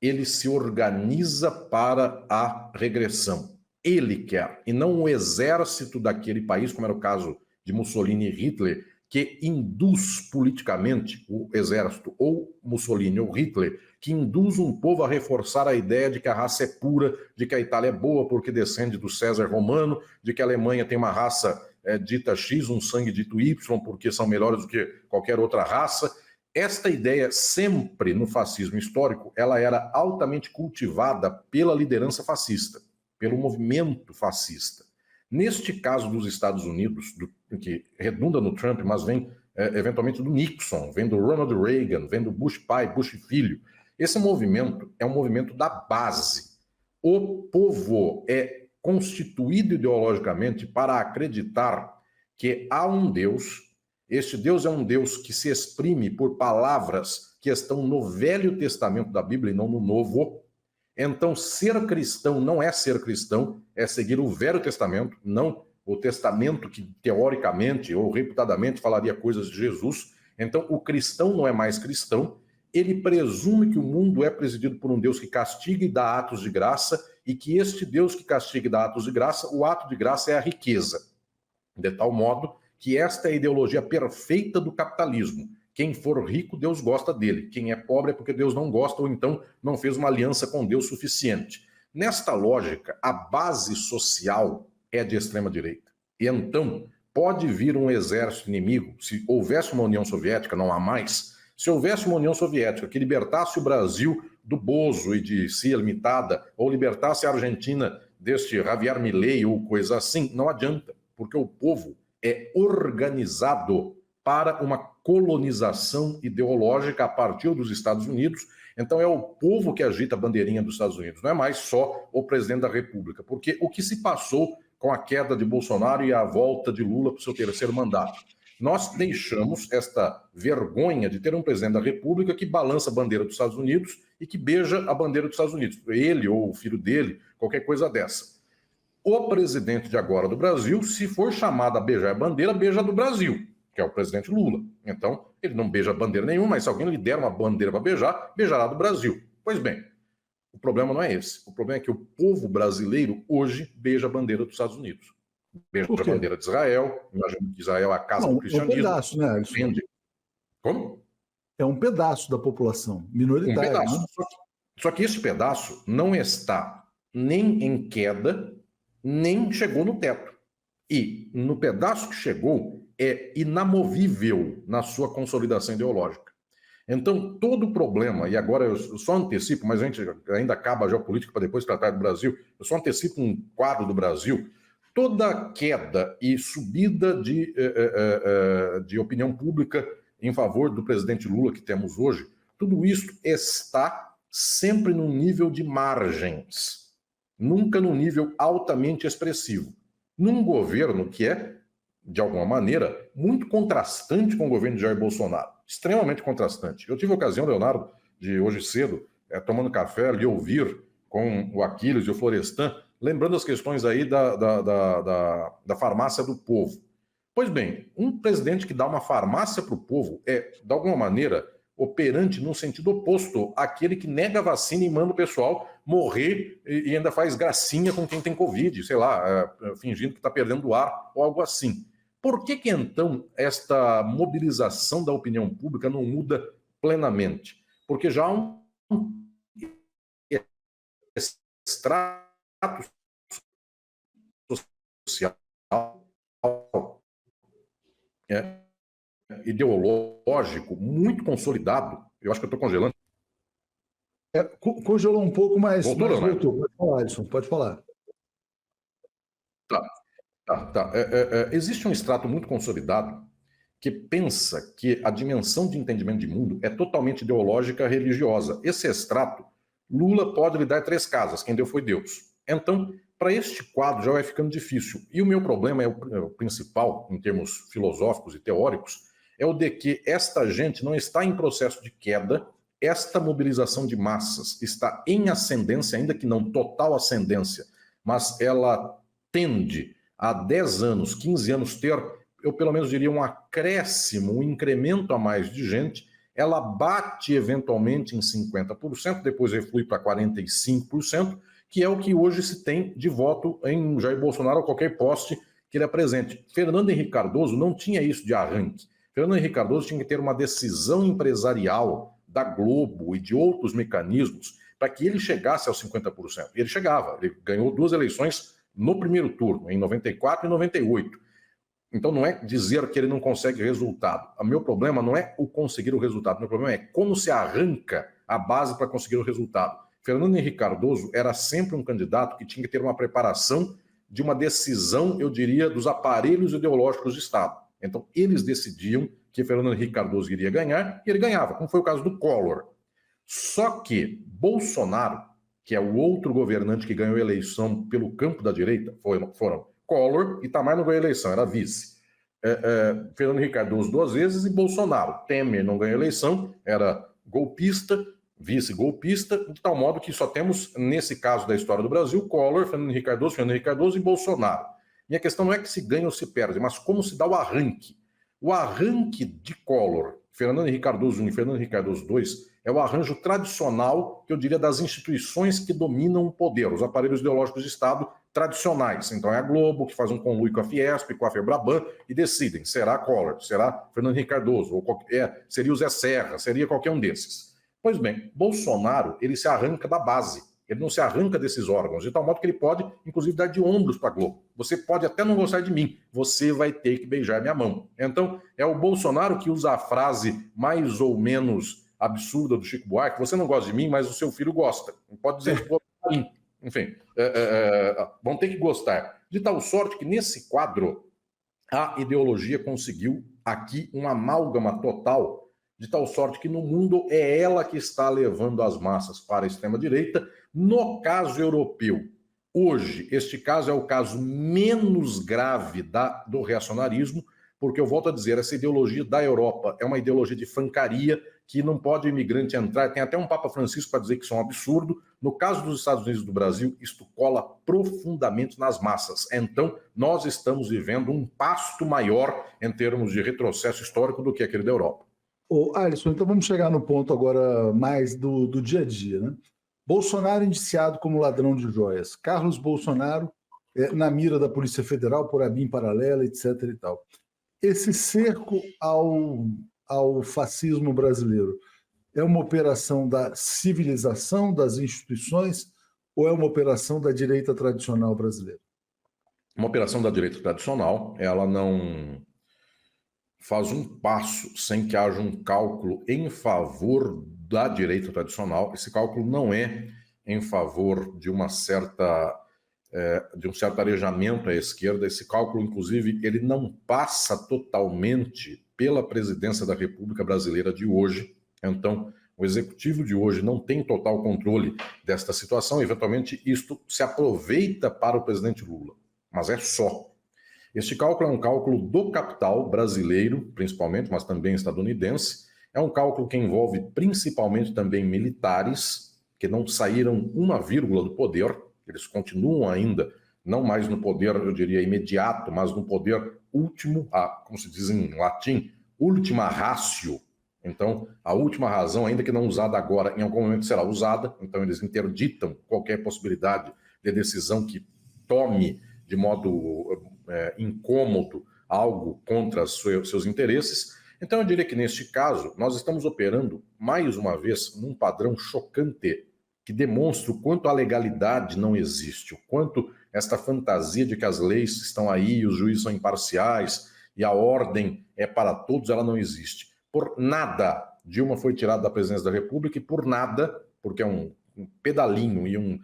ele se organiza para a regressão. Ele quer, e não o exército daquele país, como era o caso de Mussolini e Hitler, que induz politicamente o exército, ou Mussolini ou Hitler, que induz um povo a reforçar a ideia de que a raça é pura, de que a Itália é boa porque descende do César romano, de que a Alemanha tem uma raça dita X, um sangue dito Y, porque são melhores do que qualquer outra raça. Esta ideia, sempre no fascismo histórico, ela era altamente cultivada pela liderança fascista, pelo movimento fascista. Neste caso dos Estados Unidos, que redunda no Trump, mas vem eventualmente do Nixon, vem do Ronald Reagan, vem do Bush pai, Bush filho, esse movimento é um movimento da base. O povo é constituído ideologicamente para acreditar que há um Deus. Este Deus é um Deus que se exprime por palavras que estão no Velho Testamento da Bíblia e não no Novo. Então, ser cristão não é ser cristão, é seguir o Velho Testamento, não o Testamento que teoricamente ou reputadamente falaria coisas de Jesus. Então, o cristão não é mais cristão, ele presume que o mundo é presidido por um Deus que castiga e dá atos de graça, e que este Deus que castiga e dá atos de graça, o ato de graça é a riqueza. De tal modo que esta é a ideologia perfeita do capitalismo. Quem for rico, Deus gosta dele. Quem é pobre é porque Deus não gosta ou então não fez uma aliança com Deus suficiente. Nesta lógica, a base social é de extrema direita. E então, pode vir um exército inimigo, se houvesse uma União Soviética, não há mais, se houvesse uma União Soviética que libertasse o Brasil do Bozo e de CIA Limitada, ou libertasse a Argentina deste Javier Milei ou coisa assim, não adianta, porque o povo é organizado para uma colonização ideológica a partir dos Estados Unidos. Então é o povo que agita a bandeirinha dos Estados Unidos, não é mais só o presidente da República, porque o que se passou com a queda de Bolsonaro e a volta de Lula para o seu terceiro mandato? Nós deixamos esta vergonha de ter um presidente da República que balança a bandeira dos Estados Unidos e que beija a bandeira dos Estados Unidos, ele ou o filho dele, qualquer coisa dessa. O presidente de agora do Brasil, se for chamado a beijar a bandeira, beija a do Brasil, que é o presidente Lula. Então, ele não beija bandeira nenhuma, mas se alguém lhe der uma bandeira para beijar, beijará a do Brasil. Pois bem, o problema não é esse. O problema é que o povo brasileiro hoje beija a bandeira dos Estados Unidos. Beija a bandeira de Israel, imagino que Israel é a casa do cristianismo. É um pedaço, né, Alisson? Como? É um pedaço da população, minoritária. Um pedaço. Né? Só que esse pedaço não está nem em queda, nem chegou no teto. E no pedaço que chegou, é inamovível na sua consolidação ideológica. Então, todo o problema, e agora eu só antecipo, mas a gente ainda acaba a geopolítica para depois tratar do Brasil, eu só antecipo um quadro do Brasil, toda queda e subida de opinião pública em favor do presidente Lula que temos hoje, tudo isso está sempre num nível de margens, nunca num nível altamente expressivo. Num governo que é, de alguma maneira, muito contrastante com o governo de Jair Bolsonaro, extremamente contrastante. Eu tive a ocasião, Leonardo, de hoje cedo, tomando café, lhe ouvir com o Aquiles e o Florestan, lembrando as questões aí da farmácia do povo. Pois bem, um presidente que dá uma farmácia para o povo é, de alguma maneira, operante no sentido oposto àquele que nega a vacina e manda o pessoal morrer e ainda faz gracinha com quem tem Covid, sei lá, fingindo que está perdendo o ar ou algo assim. Por que então esta mobilização da opinião pública não muda plenamente? Porque já há um extrato social ideológico muito consolidado. Eu acho que eu estou congelando. Congelou um pouco, mas voltou. Pode falar, Alisson, pode falar. Tá. Existe um extrato muito consolidado que pensa que a dimensão de entendimento de mundo é totalmente ideológica religiosa. Esse extrato, Lula pode lhe dar 3 casas, quem deu foi Deus. Então, para este quadro já vai ficando difícil. E o meu problema o principal, em termos filosóficos e teóricos, é o de que esta gente não está em processo de queda, esta mobilização de massas está em ascendência, ainda que não total ascendência, mas ela tende a 10 anos, 15 anos ter, eu pelo menos diria, um acréscimo, um incremento a mais de gente ela bate eventualmente em 50%, depois reflui para 45%, que é o que hoje se tem de voto em Jair Bolsonaro ou qualquer poste que ele apresente. Fernando Henrique Cardoso não tinha isso de arranque. Fernando Henrique Cardoso tinha que ter uma decisão empresarial da Globo e de outros mecanismos para que ele chegasse aos 50%. E ele chegava, ele ganhou 2 eleições no primeiro turno, em 94 e 98. Então não é dizer que ele não consegue resultado. O meu problema não é o conseguir o resultado, o meu problema é como se arranca a base para conseguir o resultado. Fernando Henrique Cardoso era sempre um candidato que tinha que ter uma preparação de uma decisão, eu diria, dos aparelhos ideológicos de Estado. Então eles decidiam que Fernando Henrique Cardoso iria ganhar e ele ganhava, como foi o caso do Collor. Só que Bolsonaro, que é o outro governante que ganhou a eleição pelo campo da direita, foram Collor, Itamar não ganhou a eleição, era vice. Fernando Henrique Cardoso 2 vezes e Bolsonaro. Temer não ganhou a eleição, era golpista, vice-golpista, de tal modo que só temos, nesse caso da história do Brasil, Collor, Fernando Henrique Cardoso e Bolsonaro. E a questão não é que se ganha ou se perde, mas como se dá o arranque. O arranque de Collor, Fernando Henrique Cardoso 1 e Fernando Henrique Cardoso 2, é o arranjo tradicional, que eu diria, das instituições que dominam o poder, os aparelhos ideológicos de Estado tradicionais. Então é a Globo, que faz um conluio com a Fiesp, com a Febraban, e decidem, será Collor, será Fernando Henrique Cardoso, ou seria o Zé Serra, seria qualquer um desses. Pois bem, Bolsonaro, ele se arranca da base, ele não se arranca desses órgãos, de tal modo que ele pode, inclusive, dar de ombros para a Globo. Você pode até não gostar de mim, você vai ter que beijar minha mão. Então, é o Bolsonaro que usa a frase mais ou menos absurda do Chico Buarque, você não gosta de mim, mas o seu filho gosta. Pode dizer que mim. Enfim, vão ter que gostar. De tal sorte que, nesse quadro, a ideologia conseguiu aqui um amálgama total, de tal sorte que no mundo é ela que está levando as massas para a extrema-direita. No caso europeu, hoje, este caso é o caso menos grave do reacionarismo, porque eu volto a dizer, essa ideologia da Europa é uma ideologia de francaria, que não pode o imigrante entrar, tem até um Papa Francisco para dizer que isso é um absurdo. No caso dos Estados Unidos e do Brasil, isto cola profundamente nas massas. Então, nós estamos vivendo um pasto maior em termos de retrocesso histórico do que aquele da Europa. Ô, Alisson, então vamos chegar no ponto agora mais do dia a dia, né? Bolsonaro indiciado como ladrão de joias. Carlos Bolsonaro na mira da Polícia Federal por ABIN paralela, etc. e tal. Esse cerco ao fascismo brasileiro é uma operação da civilização, das instituições, ou é uma operação da direita tradicional brasileira? Uma operação da direita tradicional, ela não faz um passo sem que haja um cálculo em favor da direita tradicional. Esse cálculo não é em favor de um certo arejamento à esquerda. Esse cálculo, inclusive, ele não passa totalmente pela presidência da República Brasileira de hoje. Então, o executivo de hoje não tem total controle desta situação. Eventualmente, isto se aproveita para o presidente Lula, mas é só. Este cálculo é um cálculo do capital brasileiro, principalmente, mas também estadunidense. É um cálculo que envolve principalmente também militares, que não saíram uma vírgula do poder. Eles continuam ainda, não mais no poder, eu diria, imediato, mas no poder último, como se diz em latim, ultima ratio. Então, a última razão, ainda que não usada agora, em algum momento será usada. Então, eles interditam qualquer possibilidade de decisão que tome de modo incômodo algo contra seus interesses. Então, eu diria que, neste caso, nós estamos operando, mais uma vez, num padrão chocante, que demonstra o quanto a legalidade não existe, o quanto esta fantasia de que as leis estão aí, os juízes são imparciais e a ordem é para todos, ela não existe. Por nada, Dilma foi tirada da presidência da República e por nada, porque é um pedalinho e um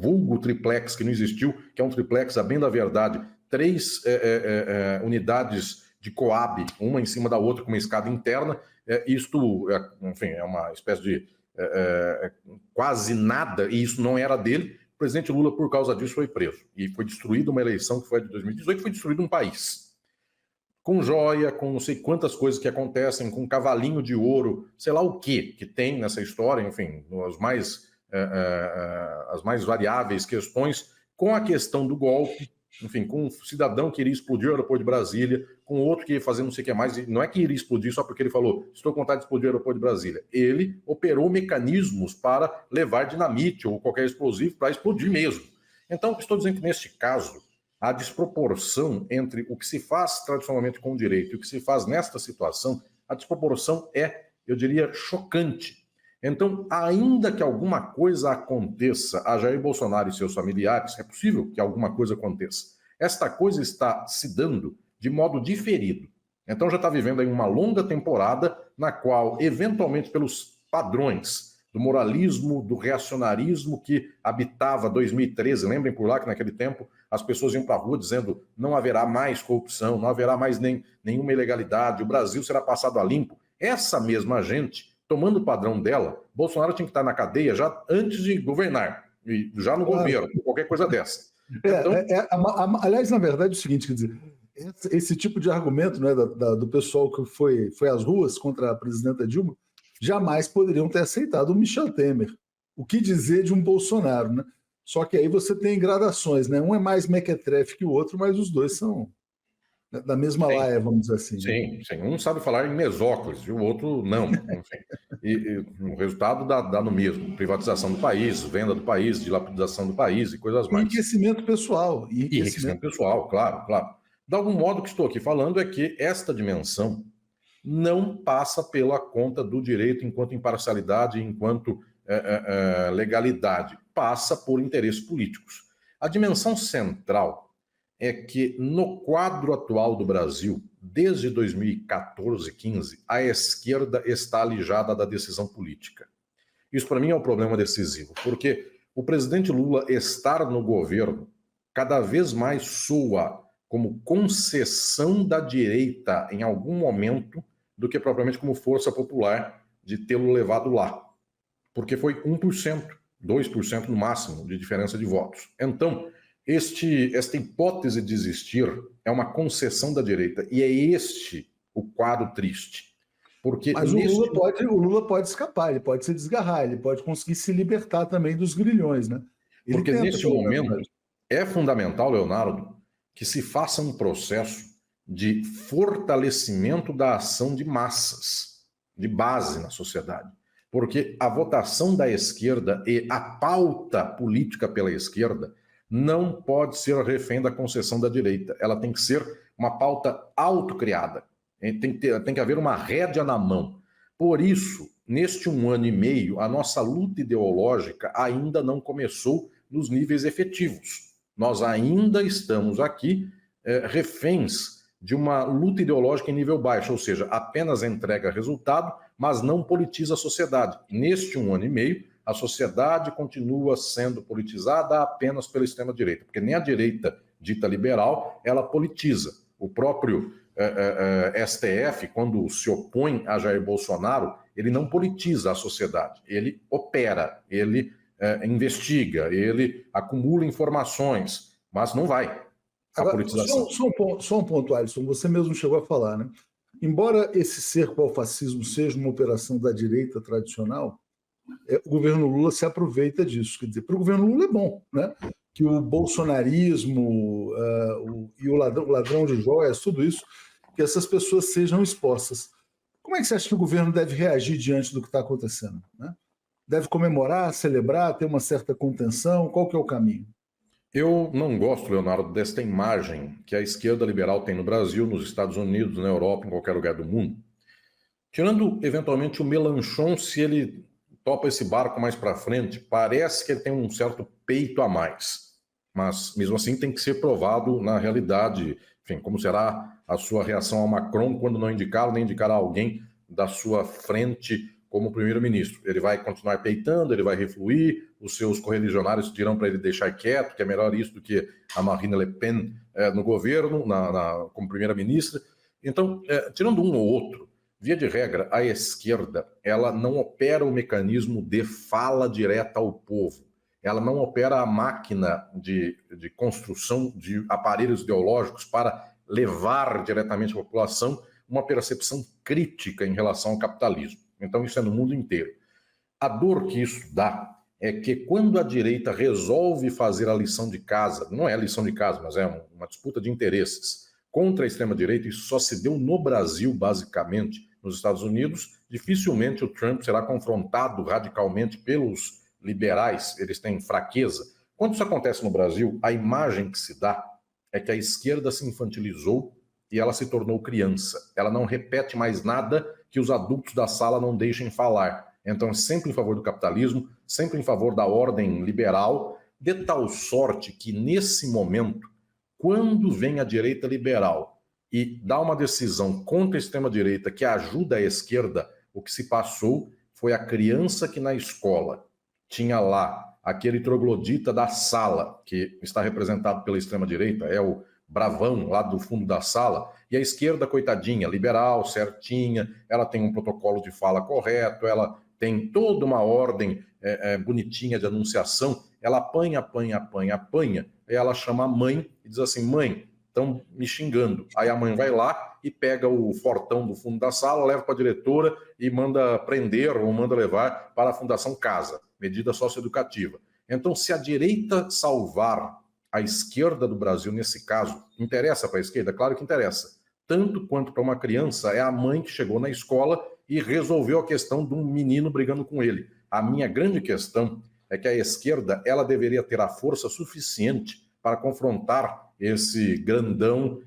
vulgo triplex que não existiu, que é um triplex, a bem da verdade, 3 unidades de Coab, uma em cima da outra com uma escada interna, isto, enfim, é uma espécie de quase nada, e isso não era dele. O presidente Lula, por causa disso, foi preso. E foi destruída uma eleição que foi de 2018, foi destruído um país. Com joia, com não sei quantas coisas que acontecem, com cavalinho de ouro, sei lá o que tem nessa história, enfim, as mais variáveis questões, com a questão do golpe, enfim, com um cidadão que iria explodir o aeroporto de Brasília, com outro que ia fazer não sei o que mais. Não é que iria explodir só porque ele falou, estou com vontade de explodir o aeroporto de Brasília. Ele operou mecanismos para levar dinamite ou qualquer explosivo para explodir mesmo. Então, estou dizendo que neste caso, a desproporção entre o que se faz tradicionalmente com o direito e o que se faz nesta situação, a desproporção é, eu diria, chocante. Então, ainda que alguma coisa aconteça a Jair Bolsonaro e seus familiares, é possível que alguma coisa aconteça. Esta coisa está se dando de modo diferido. Então, já está vivendo aí uma longa temporada na qual, eventualmente, pelos padrões do moralismo, do reacionarismo que habitava 2013, lembrem por lá que naquele tempo as pessoas iam para a rua dizendo não haverá mais corrupção, não haverá mais nenhuma ilegalidade, o Brasil será passado a limpo. Essa mesma gente, tomando o padrão dela, Bolsonaro tinha que estar na cadeia já antes de governar, já no governo, qualquer coisa dessa. Então... aliás, na verdade, é o seguinte, quer dizer, esse tipo de argumento, né, do pessoal que foi às ruas contra a presidenta Dilma, jamais poderiam ter aceitado o Michel Temer. O que dizer de um Bolsonaro, né? Só que aí você tem gradações, né? Um é mais mequetrefe que o outro, mas os dois são da mesma laia, vamos dizer assim. Sim, sim. Um sabe falar em mesóclise e o outro não. Enfim. E o resultado dá no mesmo. Privatização do país, venda do país, dilapidação do país e coisas mais. Enriquecimento pessoal. Enriquecimento pessoal, claro, claro. De algum modo, o que estou aqui falando é que esta dimensão não passa pela conta do direito enquanto imparcialidade, enquanto legalidade. Passa por interesses políticos. A dimensão central é que, no quadro atual do Brasil, desde 2014, 15, a esquerda está alijada da decisão política. Isso, para mim, é um problema decisivo, porque o presidente Lula estar no governo cada vez mais soa como concessão da direita em algum momento do que propriamente como força popular de tê-lo levado lá. Porque foi 1%, 2% no máximo de diferença de votos. Então, esta hipótese de existir é uma concessão da direita. E é este o quadro triste. Porque mas o Lula pode escapar, ele pode se desgarrar, ele pode conseguir se libertar também dos grilhões, né? Porque neste momento é fundamental, Leonardo, que se faça um processo de fortalecimento da ação de massas, de base na sociedade. Porque a votação da esquerda e a pauta política pela esquerda não pode ser refém da concessão da direita. Ela tem que ser uma pauta autocriada. Tem que haver uma rédea na mão. Por isso, neste 1 ano e meio, a nossa luta ideológica ainda não começou nos níveis efetivos. Nós ainda estamos aqui reféns de uma luta ideológica em nível baixo, ou seja, apenas entrega resultado, mas não politiza a sociedade. Neste 1 ano e meio, a sociedade continua sendo politizada apenas pela extrema-direita, porque nem a direita dita liberal, ela politiza. O próprio STF, quando se opõe a Jair Bolsonaro, ele não politiza a sociedade, ele opera, ele investiga, ele acumula informações, mas não vai a politização. Só um ponto, Alisson, você mesmo chegou a falar, né? Embora esse cerco ao fascismo seja uma operação da direita tradicional, o governo Lula se aproveita disso. Quer dizer, para o governo Lula é bom, né? Que o bolsonarismo e o ladrão de joias, tudo isso, que essas pessoas sejam expostas. Como é que você acha que o governo deve reagir diante do que está acontecendo, né? Deve comemorar, celebrar, ter uma certa contenção? Qual que é o caminho? Eu não gosto, Leonardo, desta imagem que a esquerda liberal tem no Brasil, nos Estados Unidos, na Europa, em qualquer lugar do mundo. Tirando, eventualmente, o Mélenchon, se ele topa esse barco mais para frente, parece que ele tem um certo peito a mais. Mas, mesmo assim, tem que ser provado na realidade. Enfim, como será a sua reação ao Macron quando não indicar nem indicar alguém da sua frente como primeiro-ministro? Ele vai continuar peitando, ele vai refluir, os seus correligionários dirão para ele deixar quieto, que é melhor isso do que a Marine Le Pen no governo, como primeira-ministra. Então, tirando um ou outro, via de regra, a esquerda ela não opera o mecanismo de fala direta ao povo. Ela não opera a máquina de construção de aparelhos ideológicos para levar diretamente à população uma percepção crítica em relação ao capitalismo. Então, isso é no mundo inteiro. A dor que isso dá é que quando a direita resolve fazer a lição de casa, não é a lição de casa, mas é uma disputa de interesses contra a extrema-direita, isso só se deu no Brasil, basicamente. Nos Estados Unidos, dificilmente o Trump será confrontado radicalmente pelos liberais, eles têm fraqueza. Quando isso acontece no Brasil, a imagem que se dá é que a esquerda se infantilizou e ela se tornou criança. Ela não repete mais nada que os adultos da sala não deixem falar. Então, é sempre em favor do capitalismo, sempre em favor da ordem liberal, de tal sorte que, nesse momento, quando vem a direita liberal e dá uma decisão contra a extrema-direita que ajuda a esquerda, o que se passou foi a criança que na escola tinha lá aquele troglodita da sala, que está representado pela extrema-direita, é o bravão lá do fundo da sala, e a esquerda, coitadinha, liberal, certinha, ela tem um protocolo de fala correto, ela tem toda uma ordem bonitinha de anunciação, ela apanha, aí ela chama a mãe e diz assim, mãe, estão me xingando. Aí a mãe vai lá e pega o fortão do fundo da sala, leva para a diretora e manda prender ou manda levar para a Fundação Casa, medida socioeducativa. Então, se a direita salvar a esquerda do Brasil, nesse caso, interessa para a esquerda? Claro que interessa. Tanto quanto para uma criança, é a mãe que chegou na escola e resolveu a questão de um menino brigando com ele. A minha grande questão é que a esquerda ela deveria ter a força suficiente para confrontar esse grandão,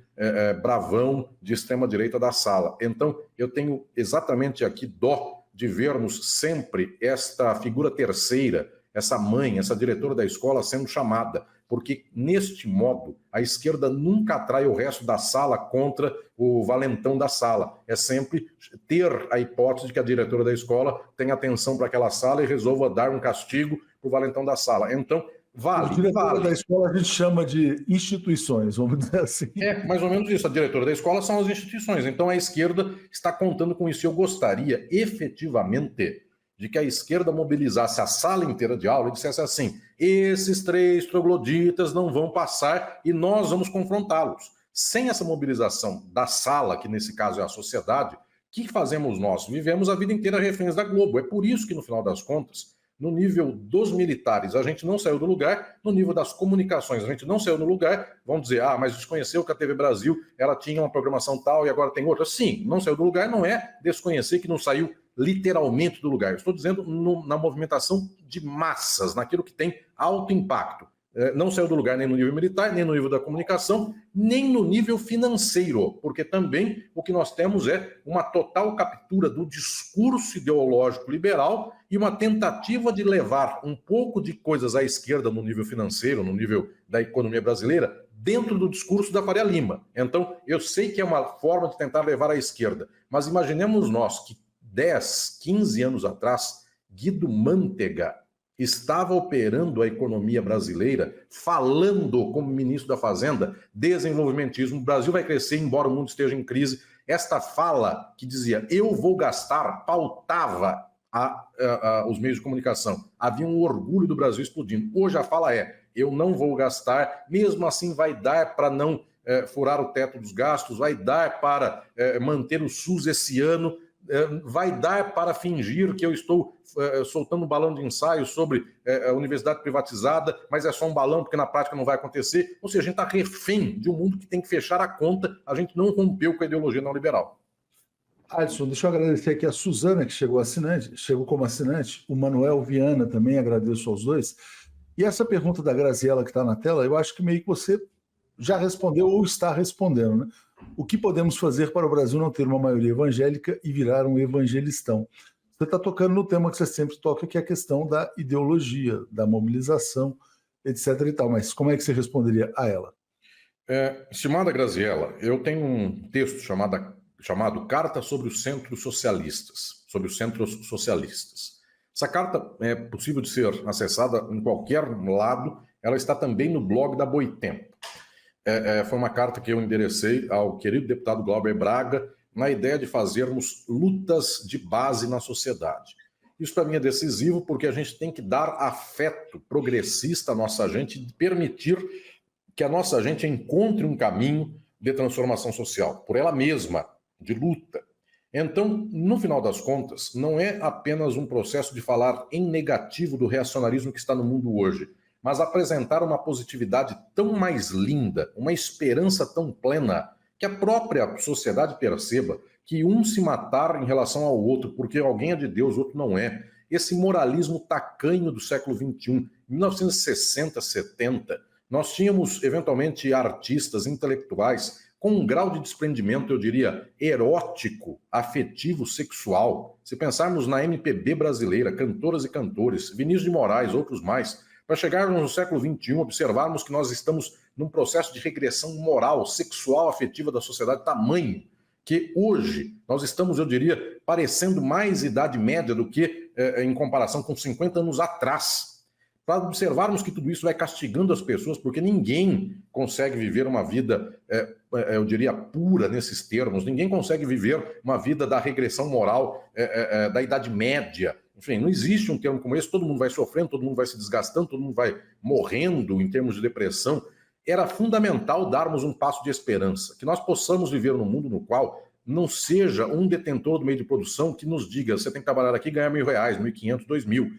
bravão de extrema-direita da sala. Então, eu tenho exatamente aqui dó de vermos sempre esta figura terceira, essa mãe, essa diretora da escola sendo chamada, porque neste modo a esquerda nunca atrai o resto da sala contra o valentão da sala. É sempre ter a hipótese de que a diretora da escola tenha atenção para aquela sala e resolva dar um castigo para o valentão da sala. Então, vale. A diretora da escola a gente chama de instituições, vamos dizer assim. É, mais ou menos isso. A diretora da escola são as instituições. Então a esquerda está contando com isso. Eu gostaria efetivamente de que a esquerda mobilizasse a sala inteira de aula e dissesse assim, esses 3 trogloditas não vão passar e nós vamos confrontá-los. Sem essa mobilização da sala, que nesse caso é a sociedade, o que fazemos nós? Vivemos a vida inteira reféns da Globo. É por isso que, no final das contas, no nível dos militares, a gente não saiu do lugar, no nível das comunicações, a gente não saiu do lugar, vão dizer, mas desconheceu que a TV Brasil ela tinha uma programação tal e agora tem outra. Sim, não saiu do lugar, não é desconhecer que não saiu literalmente do lugar. Eu estou dizendo na movimentação de massas, naquilo que tem alto impacto. Não saiu do lugar nem no nível militar, nem no nível da comunicação, nem no nível financeiro, porque também o que nós temos é uma total captura do discurso ideológico liberal e uma tentativa de levar um pouco de coisas à esquerda no nível financeiro, no nível da economia brasileira, dentro do discurso da Faria Lima. Então, eu sei que é uma forma de tentar levar à esquerda, mas imaginemos nós que 10, 15 anos atrás, Guido Mantega estava operando a economia brasileira, falando como ministro da Fazenda, desenvolvimentismo, o Brasil vai crescer embora o mundo esteja em crise. Esta fala que dizia, eu vou gastar, pautava os meios de comunicação. Havia um orgulho do Brasil explodindo. Hoje a fala é, eu não vou gastar, mesmo assim vai dar para não furar o teto dos gastos, vai dar para manter o SUS esse ano, vai dar para fingir que eu estou soltando um balão de ensaio sobre a universidade privatizada, mas é só um balão porque na prática não vai acontecer. Ou seja, a gente está refém de um mundo que tem que fechar a conta, a gente não rompeu com a ideologia neoliberal. Alisson, deixa eu agradecer aqui a Suzana, que chegou como assinante, o Manuel Viana também, agradeço aos dois. E essa pergunta da Graziela que está na tela, eu acho que meio que você já respondeu ou está respondendo, né? O que podemos fazer para o Brasil não ter uma maioria evangélica e virar um evangelistão? Você está tocando no tema que você sempre toca, que é a questão da ideologia, da mobilização, etc. e tal. Mas como é que você responderia a ela? Estimada Graziela, eu tenho um texto chamado Carta sobre os Centros Socialistas, Essa carta é possível de ser acessada em qualquer lado, ela está também no blog da Boitempo. Foi uma carta que eu enderecei ao querido deputado Glauber Braga na ideia de fazermos lutas de base na sociedade. Isso para mim é decisivo porque a gente tem que dar afeto progressista à nossa gente e permitir que a nossa gente encontre um caminho de transformação social, por ela mesma, de luta. Então, no final das contas, não é apenas um processo de falar em negativo do reacionarismo que está no mundo hoje, mas apresentar uma positividade tão mais linda, uma esperança tão plena, que a própria sociedade perceba que um se matar em relação ao outro, porque alguém é de Deus, outro não é. Esse moralismo tacanho do século XXI, em 1960, 70, nós tínhamos, eventualmente, artistas, intelectuais, com um grau de desprendimento, eu diria, erótico, afetivo, sexual. Se pensarmos na MPB brasileira, cantoras e cantores, Vinícius de Moraes, outros mais, para chegarmos no século XXI, observarmos que nós estamos num processo de regressão moral, sexual, afetiva da sociedade, tamanho, que hoje nós estamos, eu diria, parecendo mais idade média do que em comparação com 50 anos atrás. Para observarmos que tudo isso vai castigando as pessoas, porque ninguém consegue viver uma vida, eu diria, pura nesses termos, ninguém consegue viver uma vida da regressão moral da Idade Média. Enfim, não existe um termo como esse, todo mundo vai sofrendo, todo mundo vai se desgastando, todo mundo vai morrendo em termos de depressão. Era fundamental darmos um passo de esperança, que nós possamos viver num mundo no qual não seja um detentor do meio de produção que nos diga, você tem que trabalhar aqui e ganhar R$1.000, 1.500, 2.000.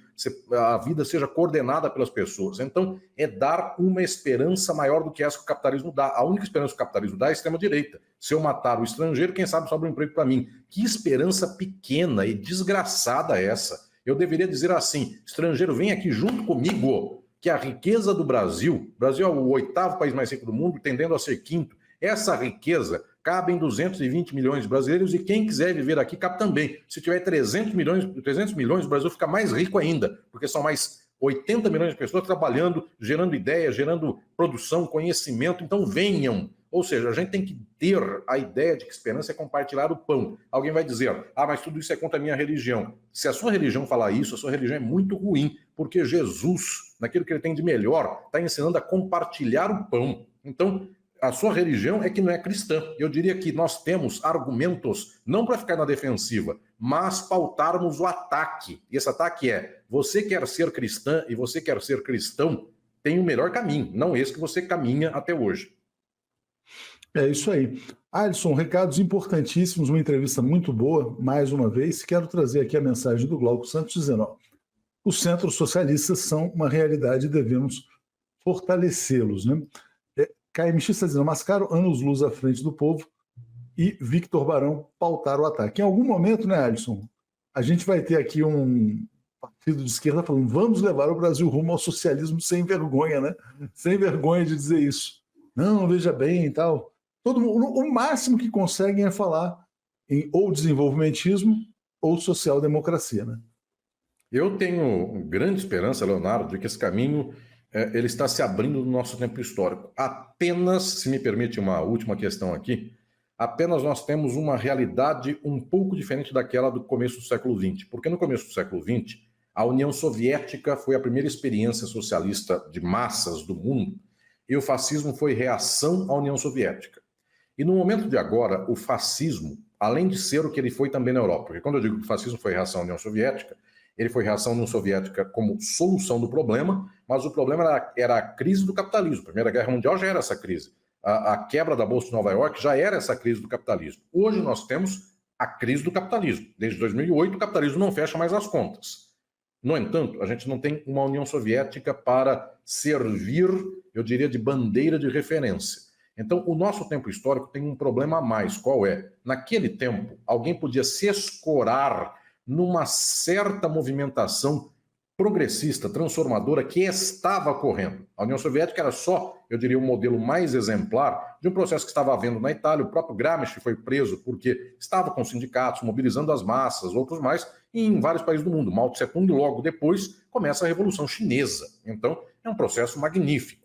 A vida seja coordenada pelas pessoas. Então, é dar uma esperança maior do que essa que o capitalismo dá. A única esperança que o capitalismo dá é a extrema-direita. Se eu matar o estrangeiro, quem sabe sobra um emprego para mim. Que esperança pequena e desgraçada é essa? Eu deveria dizer assim, estrangeiro, vem aqui junto comigo, que a riqueza do Brasil é o 8º país mais rico do mundo, tendendo a ser 5º. Essa riqueza cabe em 220 milhões de brasileiros e quem quiser viver aqui cabe também. Se tiver 300 milhões, o Brasil fica mais rico ainda, porque são mais 80 milhões de pessoas trabalhando, gerando ideias, gerando produção, conhecimento. Então venham. Ou seja, a gente tem que ter a ideia de que esperança é compartilhar o pão. Alguém vai dizer, mas tudo isso é contra a minha religião. Se a sua religião falar isso, a sua religião é muito ruim, porque Jesus, naquilo que ele tem de melhor, está ensinando a compartilhar o pão. Então, a sua religião é que não é cristã. Eu diria que nós temos argumentos, não para ficar na defensiva, mas pautarmos o ataque. E esse ataque é, você quer ser cristã e você quer ser cristão, tem o melhor caminho, não esse que você caminha até hoje. É isso aí. Alisson, recados importantíssimos, uma entrevista muito boa, mais uma vez. Quero trazer aqui a mensagem do Glauco Santos dizendo, os centros socialistas são uma realidade e devemos fortalecê-los, né? KMX está dizendo, Mascaro, anos-luz à frente do povo e Victor Barão pautar o ataque. Em algum momento, né, Alisson, a gente vai ter aqui um partido de esquerda falando, vamos levar o Brasil rumo ao socialismo sem vergonha, né? Sem vergonha de dizer isso. Não, veja bem e tal. Todo mundo, o máximo que conseguem é falar em ou desenvolvimentismo ou social-democracia, né? Eu tenho grande esperança, Leonardo, de que esse caminho ele está se abrindo no nosso tempo histórico. Apenas, se me permite uma última questão aqui, apenas nós temos uma realidade um pouco diferente daquela do começo do século XX. Porque no começo do século XX, a União Soviética foi a primeira experiência socialista de massas do mundo e o fascismo foi reação à União Soviética. E no momento de agora, o fascismo, além de ser o que ele foi também na Europa, porque quando eu digo que o fascismo foi reação à União Soviética, ele foi reação à União Soviética como solução do problema, mas o problema era a crise do capitalismo. A Primeira Guerra Mundial já era essa crise. A quebra da Bolsa de Nova York já era essa crise do capitalismo. Hoje nós temos a crise do capitalismo. Desde 2008, o capitalismo não fecha mais as contas. No entanto, a gente não tem uma União Soviética para servir, eu diria, de bandeira de referência. Então, o nosso tempo histórico tem um problema a mais. Qual é? Naquele tempo, alguém podia se escorar numa certa movimentação progressista, transformadora, que estava ocorrendo. A União Soviética era só, eu diria, o modelo mais exemplar de um processo que estava havendo na Itália. O próprio Gramsci foi preso porque estava com sindicatos, mobilizando as massas, outros mais, e em vários países do mundo. Mao Tse-tung, logo depois, começa a Revolução Chinesa. Então, é um processo magnífico.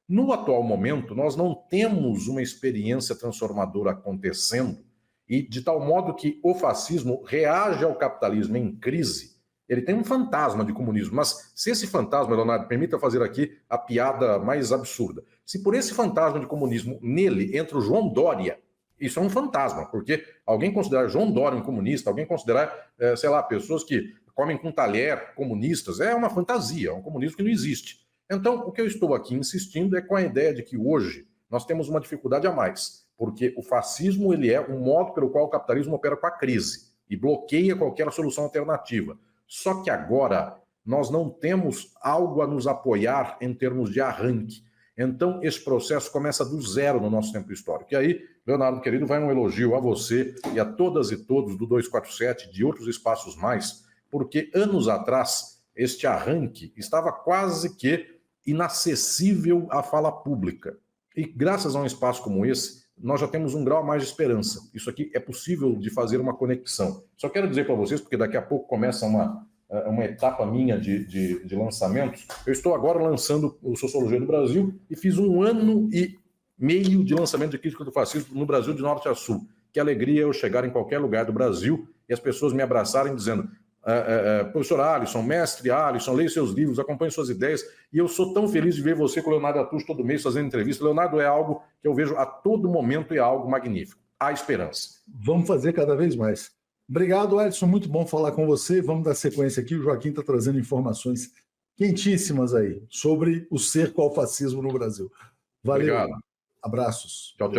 No atual momento, nós não temos uma experiência transformadora acontecendo, e de tal modo que o fascismo reage ao capitalismo em crise. Ele tem um fantasma de comunismo, mas se esse fantasma, Leonardo, permita fazer aqui a piada mais absurda, se por esse fantasma de comunismo nele entra o João Dória, isso é um fantasma, porque alguém considerar João Dória um comunista, alguém considerar, sei lá, pessoas que comem com talher comunistas, é uma fantasia, é um comunismo que não existe. Então, o que eu estou aqui insistindo é com a ideia de que hoje nós temos uma dificuldade a mais. porque o fascismo ele é um modo pelo qual o capitalismo opera com a crise e bloqueia qualquer solução alternativa. Só que agora nós não temos algo a nos apoiar em termos de arranque. Então, esse processo começa do zero no nosso tempo histórico. E aí, Leonardo, querido, vai um elogio a você e a todas e todos do 247, de outros espaços mais, porque anos atrás, este arranque estava quase que inacessível à fala pública. E graças a um espaço como esse, nós já temos um grau a mais de esperança. Isso aqui é possível de fazer uma conexão. Só quero dizer para vocês, porque daqui a pouco começa uma etapa minha de lançamentos. Eu estou agora lançando o Sociologia do Brasil e fiz 1 ano e meio de lançamento de crítica do fascismo no Brasil de norte a sul. Que alegria eu chegar em qualquer lugar do Brasil e as pessoas me abraçarem dizendo: professor Alisson, mestre Alisson, leia seus livros, acompanhe suas ideias, e eu sou tão feliz de ver você com o Leonardo Atush todo mês fazendo entrevista. Leonardo é algo que eu vejo a todo momento e é algo magnífico. Há esperança. Vamos fazer cada vez mais. Obrigado, Edson, muito bom falar com você. Vamos dar sequência aqui, o Joaquim está trazendo informações quentíssimas aí sobre o cerco ao fascismo no Brasil. Valeu. Obrigado. Abraços. Tchau, tchau.